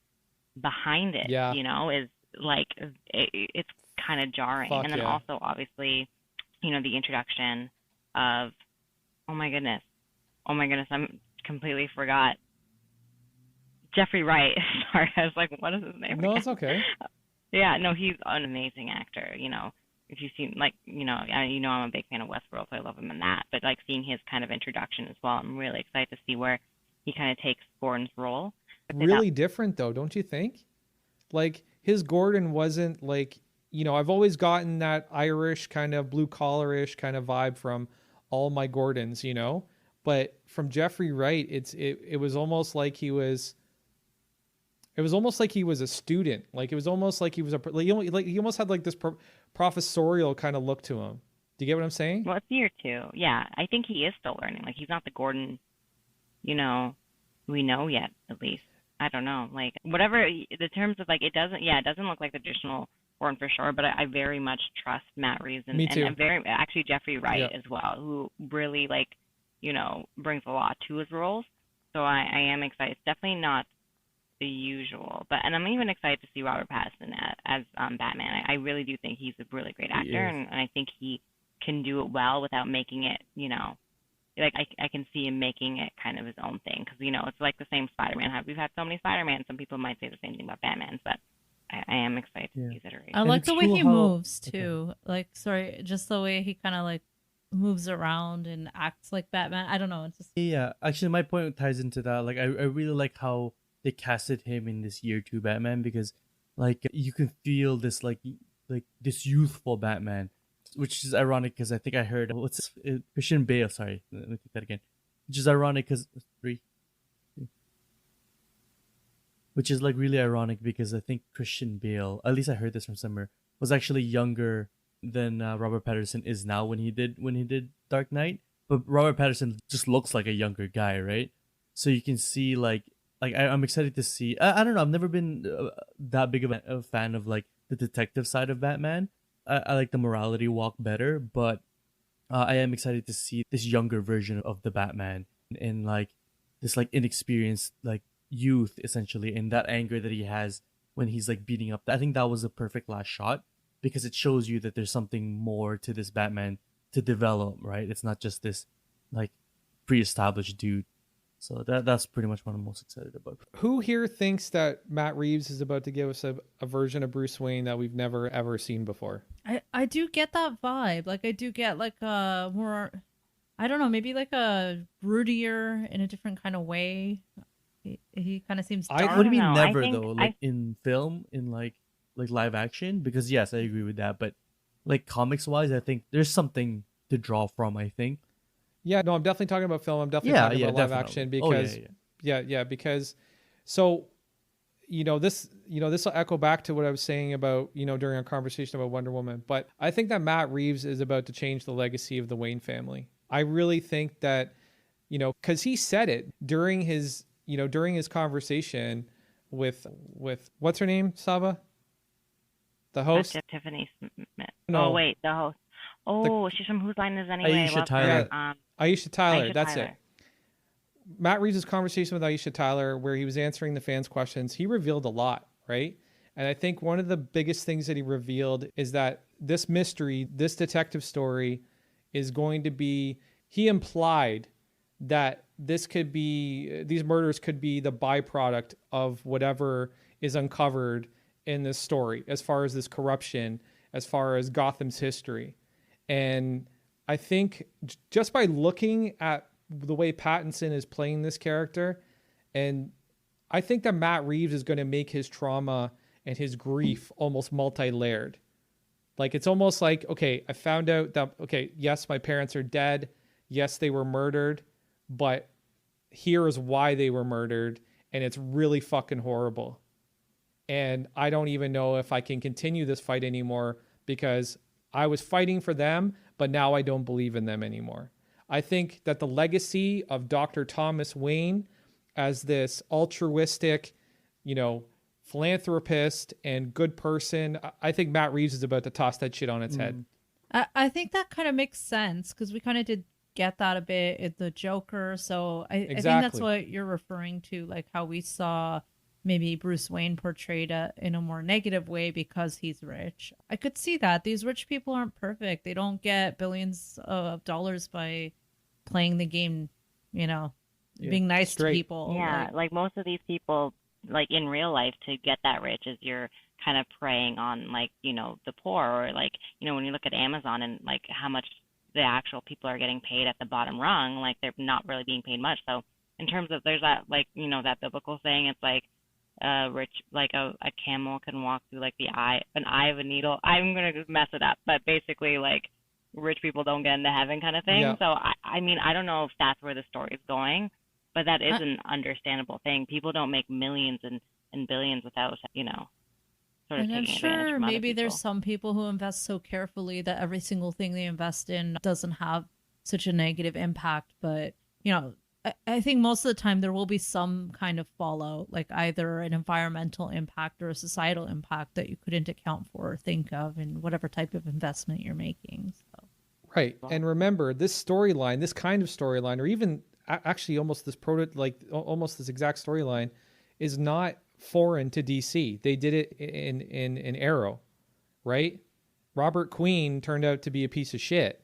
behind it, is like, it's kind of jarring. And then also obviously, the introduction of, oh my goodness, I'm completely forgot. Jeffrey Wright. Sorry, I was like, what is his name? No, it's okay. Yeah, no, he's an amazing actor, If you've seen, like, I'm a big fan of Westworld, so I love him in that. But, like, seeing his kind of introduction as well, I'm really excited to see where he kind of takes Gordon's role. Really different, though, don't you think? Like, his Gordon wasn't, like, I've always gotten that Irish kind of blue-collar-ish kind of vibe from all my Gordons, But from Jeffrey Wright, it was almost like he was... It was almost like he was a student. Like, it was almost like he was he almost had like this professorial kind of look to him. Do you get what I'm saying? Well, it's year 2. Yeah, I think he is still learning. Like, he's not the Gordon, we know yet, at least. I don't know. Like, whatever the terms of, like, it doesn't look like the traditional Gordon for sure, but I very much trust Matt Reeves and actually Jeffrey Wright as well, who really, like, brings a lot to his roles. So I am excited. It's definitely not the usual, and I'm even excited to see Robert Pattinson as Batman. I really do think he's a really great actor, and I think he can do it well without making it, like I can see him making it kind of his own thing, because it's like the same Spider-Man. We've had so many Spider-Man. Some people might say the same thing about Batman, but I am excited to see his iteration. I like the way he moves too. Like, just the way he kind of like moves around and acts like Batman. I don't know. It's just Actually, my point ties into that. Like, I really like how they casted him in this year 2 Batman, because like you can feel this like this youthful Batman, which is ironic because I think I heard Christian Bale. Sorry, let me take that again. Which is ironic because which is like really ironic because I think Christian Bale, at least I heard this from somewhere, was actually younger than Robert Pattinson is now when he did Dark Knight. But Robert Pattinson just looks like a younger guy, right? So you can see like I'm excited to see. I don't know. I've never been that big of a fan of like the detective side of Batman. I like the morality walk better, but I am excited to see this younger version of the Batman and like this like inexperienced like youth essentially, and that anger that he has when he's like beating up. I think that was a perfect last shot because it shows you that there's something more to this Batman to develop, right? It's not just this like pre-established dude. So that's pretty much what I'm most excited about. Who here thinks that Matt Reeves is about to give us a version of Bruce Wayne that we've never ever seen before? I do get that vibe. Like I do get like a more, I don't know, maybe like a broodier in a different kind of way. He kind of seems dark. What do you mean know. never though? Like in film, in like live action? Because yes, I agree with that. But like comics wise, I think there's something to draw from. I think. Yeah, no, I'm definitely talking about film. I'm definitely talking about live action because because so this will echo back to what I was saying about, during our conversation about Wonder Woman, but I think that Matt Reeves is about to change the legacy of the Wayne family. I really think that, cuz he said it during his conversation with what's her name, Saba? The host? That's Tiffany Smith. No. Oh, wait, the host. Oh, she's from Whose Line Is It Anyway? Aisha Tyler. Aisha Tyler, that's Tyler. it. Matt Reeves' conversation with Aisha Tyler, where he was answering the fans' questions, he revealed a lot, right? And I think one of the biggest things that he revealed is that this mystery, this detective story, is going to be, he implied that these murders could be the byproduct of whatever is uncovered in this story, as far as this corruption, as far as Gotham's history. And I think just by looking at the way Pattinson is playing this character, and I think that Matt Reeves is going to make his trauma and his grief almost multi-layered. Like, it's almost like, okay, I found out that, okay, yes, my parents are dead. Yes, they were murdered, but here is why they were murdered. And it's really fucking horrible. And I don't even know if I can continue this fight anymore because I was fighting for them, but now I don't believe in them anymore. I think that the legacy of Dr. Thomas Wayne as this altruistic, philanthropist and good person, I think Matt Reeves is about to toss that shit on its head. I think that kind of makes sense because we kind of did get that a bit in the Joker. So I think that's what you're referring to, like how we saw maybe Bruce Wayne portrayed in a more negative way because he's rich. I could see that. These rich people aren't perfect. They don't get billions of dollars by playing the game, being nice to people. Yeah, like most of these people, like in real life, to get that rich is you're kind of preying on, like, the poor, or like, when you look at Amazon and like how much the actual people are getting paid at the bottom rung, like they're not really being paid much. So in terms of, there's that, like, that biblical saying, it's like, rich, like a camel can walk through like an eye of a needle. I'm gonna mess it up, but basically like rich people don't get into heaven kind of thing. Yeah. So I mean, I don't know if that's where the story is going, but that is an understandable thing. People don't make millions and billions without sort of and I'm taking advantage sure from other maybe people. There's some people who invest so carefully that every single thing they invest in doesn't have such a negative impact, but I think most of the time there will be some kind of fallout, like either an environmental impact or a societal impact that you couldn't account for or think of in whatever type of investment you're making. So. Right. And remember, this storyline, this kind of storyline, or even actually almost this almost this exact storyline is not foreign to DC. They did it in Arrow, right? Robert Queen turned out to be a piece of shit.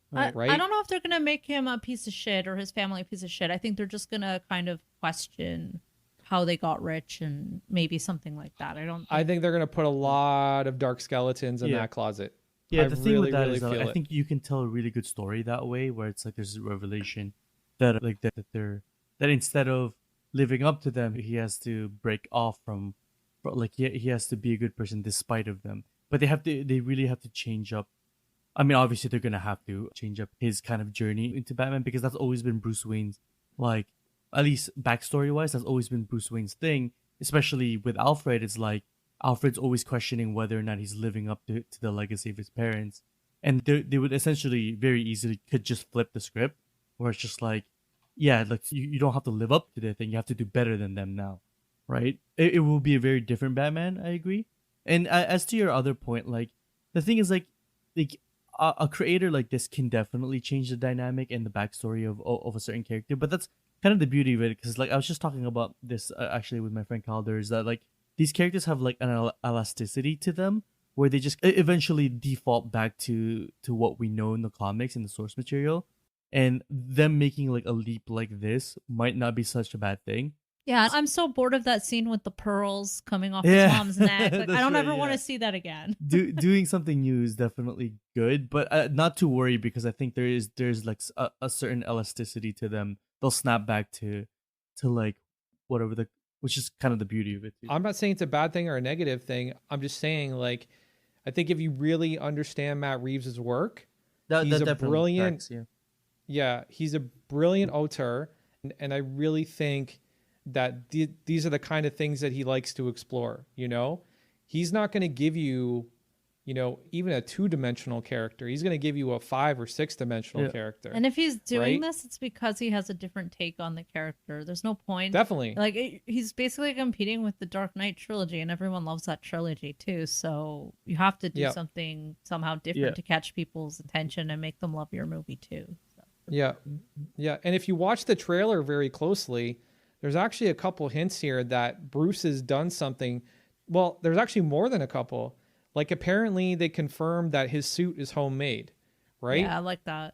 Right. I don't know if they're going to make him a piece of shit or his family a piece of shit. I think they're just going to kind of question how they got rich and maybe something like that. I think they're going to put a lot of dark skeletons in that closet. Yeah, the thing with that is that I think you can tell a really good story that way, where it's like there's a revelation that like that instead of living up to them, he has to break off from like he has to be a good person despite of them. But they really have to change up. I mean, obviously, they're going to have to change up his kind of journey into Batman because that's always been Bruce Wayne's, like, at least backstory-wise, that's always been Bruce Wayne's thing. Especially with Alfred, it's like Alfred's always questioning whether or not he's living up to the legacy of his parents. And they would essentially very easily could just flip the script where it's just like, yeah, like you don't have to live up to their thing. You have to do better than them now, right? It will be a very different Batman, I agree. And as to your other point, like, the thing is, like a creator like this can definitely change the dynamic and the backstory of a certain character, but that's kind of the beauty of it. Because like I was just talking about this actually with my friend Calder, is that like these characters have like an elasticity to them where they just eventually default back to what we know in the comics and the source material. and them making like a leap like this might not be such a bad thing. Yeah, I'm so bored of that scene with the pearls coming off his mom's neck. Like, I don't ever want to see that again. Doing something new is definitely good, but not to worry, because I think there's like a certain elasticity to them. They'll snap back to like whatever which is kind of the beauty of it too. I'm not saying it's a bad thing or a negative thing. I'm just saying, like, I think if you really understand Matt Reeves' work, he's a brilliant tracks, yeah, he's a brilliant auteur, and I really think that these are the kind of things that he likes to explore. You know, he's not going to give you, you know, even a 2-dimensional character. He's going to give you a 5 or 6-dimensional character. And if he's doing this, it's because he has a different take on the character. There's no point. Definitely. Like, he's basically competing with the Dark Knight trilogy, and everyone loves that trilogy too. So you have to do something somehow different to catch people's attention and make them love your movie too. So. Yeah. And if you watch the trailer very closely, there's actually a couple hints here that Bruce has done something. Well, there's actually more than a couple. Like, apparently they confirmed that his suit is homemade, right? Yeah, I like that.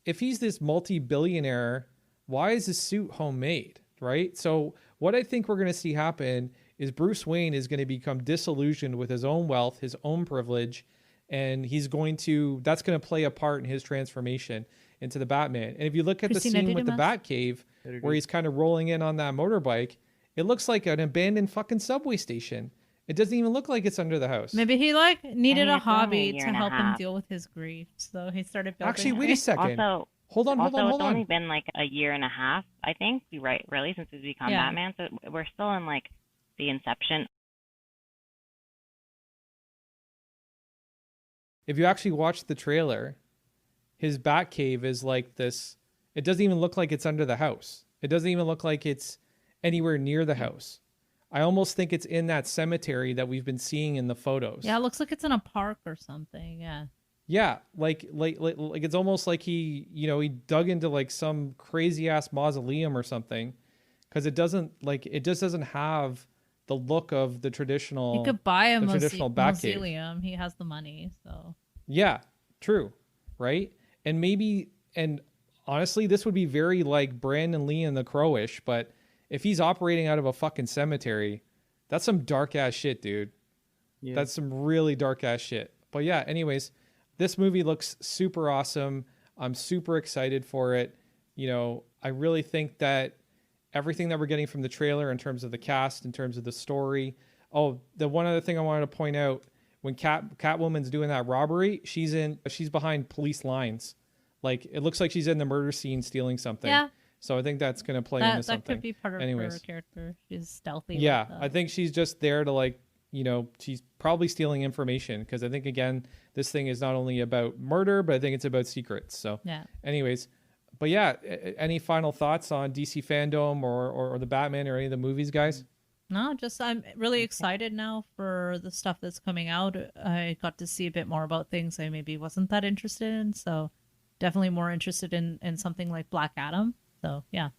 If he's this multi-billionaire, why is his suit homemade, right? So what I think we're going to see happen is Bruce Wayne is going to become disillusioned with his own wealth, his own privilege, and that's going to play a part in his transformation into the Batman. And if you look at the scene with the Batcave, where he's kind of rolling in on that motorbike, it looks like an abandoned fucking subway station. It doesn't even look like it's under the house. Maybe he needed a hobby to help him deal with his grief, so he started building. Actually, wait a second. Hold on. It's only been like a year and a half, I think, really, since he's become Batman. So we're still in like the inception. If you actually watch the trailer, his Batcave is like this. It doesn't even look like it's under the house. It doesn't even look like it's anywhere near the house. I almost think it's in that cemetery that we've been seeing in the photos. Yeah, it looks like it's in a park or something. Yeah. Yeah, like it's almost like he dug into like some crazy ass mausoleum or something, because it just doesn't have the look of the traditional. He could buy a traditional mausoleum. He has the money, so. Yeah, true, right? And honestly, this would be very like Brandon Lee and the Crowish, but if he's operating out of a fucking cemetery, that's some dark ass shit, dude. Yeah. That's some really dark ass shit. But yeah, anyways, this movie looks super awesome. I'm super excited for it. You know, I really think that everything that we're getting from the trailer in terms of the cast, in terms of the story. Oh, the one other thing I wanted to point out, when Catwoman's doing that robbery, she's behind police lines. Like, it looks like she's in the murder scene stealing something. Yeah. So I think that's going to play into something. That could be part of her character. She's stealthy. Yeah, I think she's just there to, like, you know, she's probably stealing information, because I think, again, this thing is not only about murder, but I think it's about secrets. So anyways, but yeah, any final thoughts on DC Fandome or the Batman or any of the movies, guys? No, just I'm really excited now for the stuff that's coming out. I got to see a bit more about things I maybe wasn't that interested in. So definitely more interested in something like Black Adam. So yeah.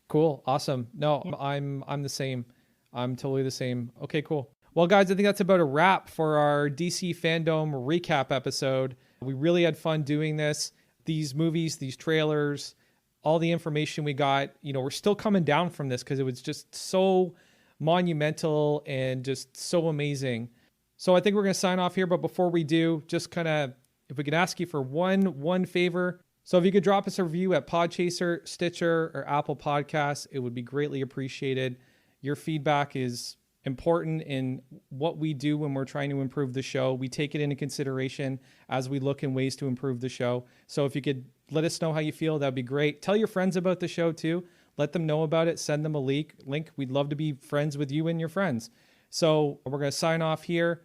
Cool. Awesome. No, yeah. I'm the same. I'm totally the same. Okay, cool. Well, guys, I think that's about a wrap for our DC Fandome recap episode. We really had fun doing this. These movies, these trailers, all the information we got, you know, we're still coming down from this because it was just so monumental and just so amazing. So I think we're going to sign off here. But before we do, just kind of, if we could ask you for one favor. So if you could drop us a review at Podchaser, Stitcher, or Apple Podcasts, it would be greatly appreciated. Your feedback is important in what we do when we're trying to improve the show. We take it into consideration as we look in ways to improve the show. So if you could let us know how you feel, that'd be great. Tell your friends about the show too. Let them know about it. Send them a link. We'd love to be friends with you and your friends. So we're going to sign off here.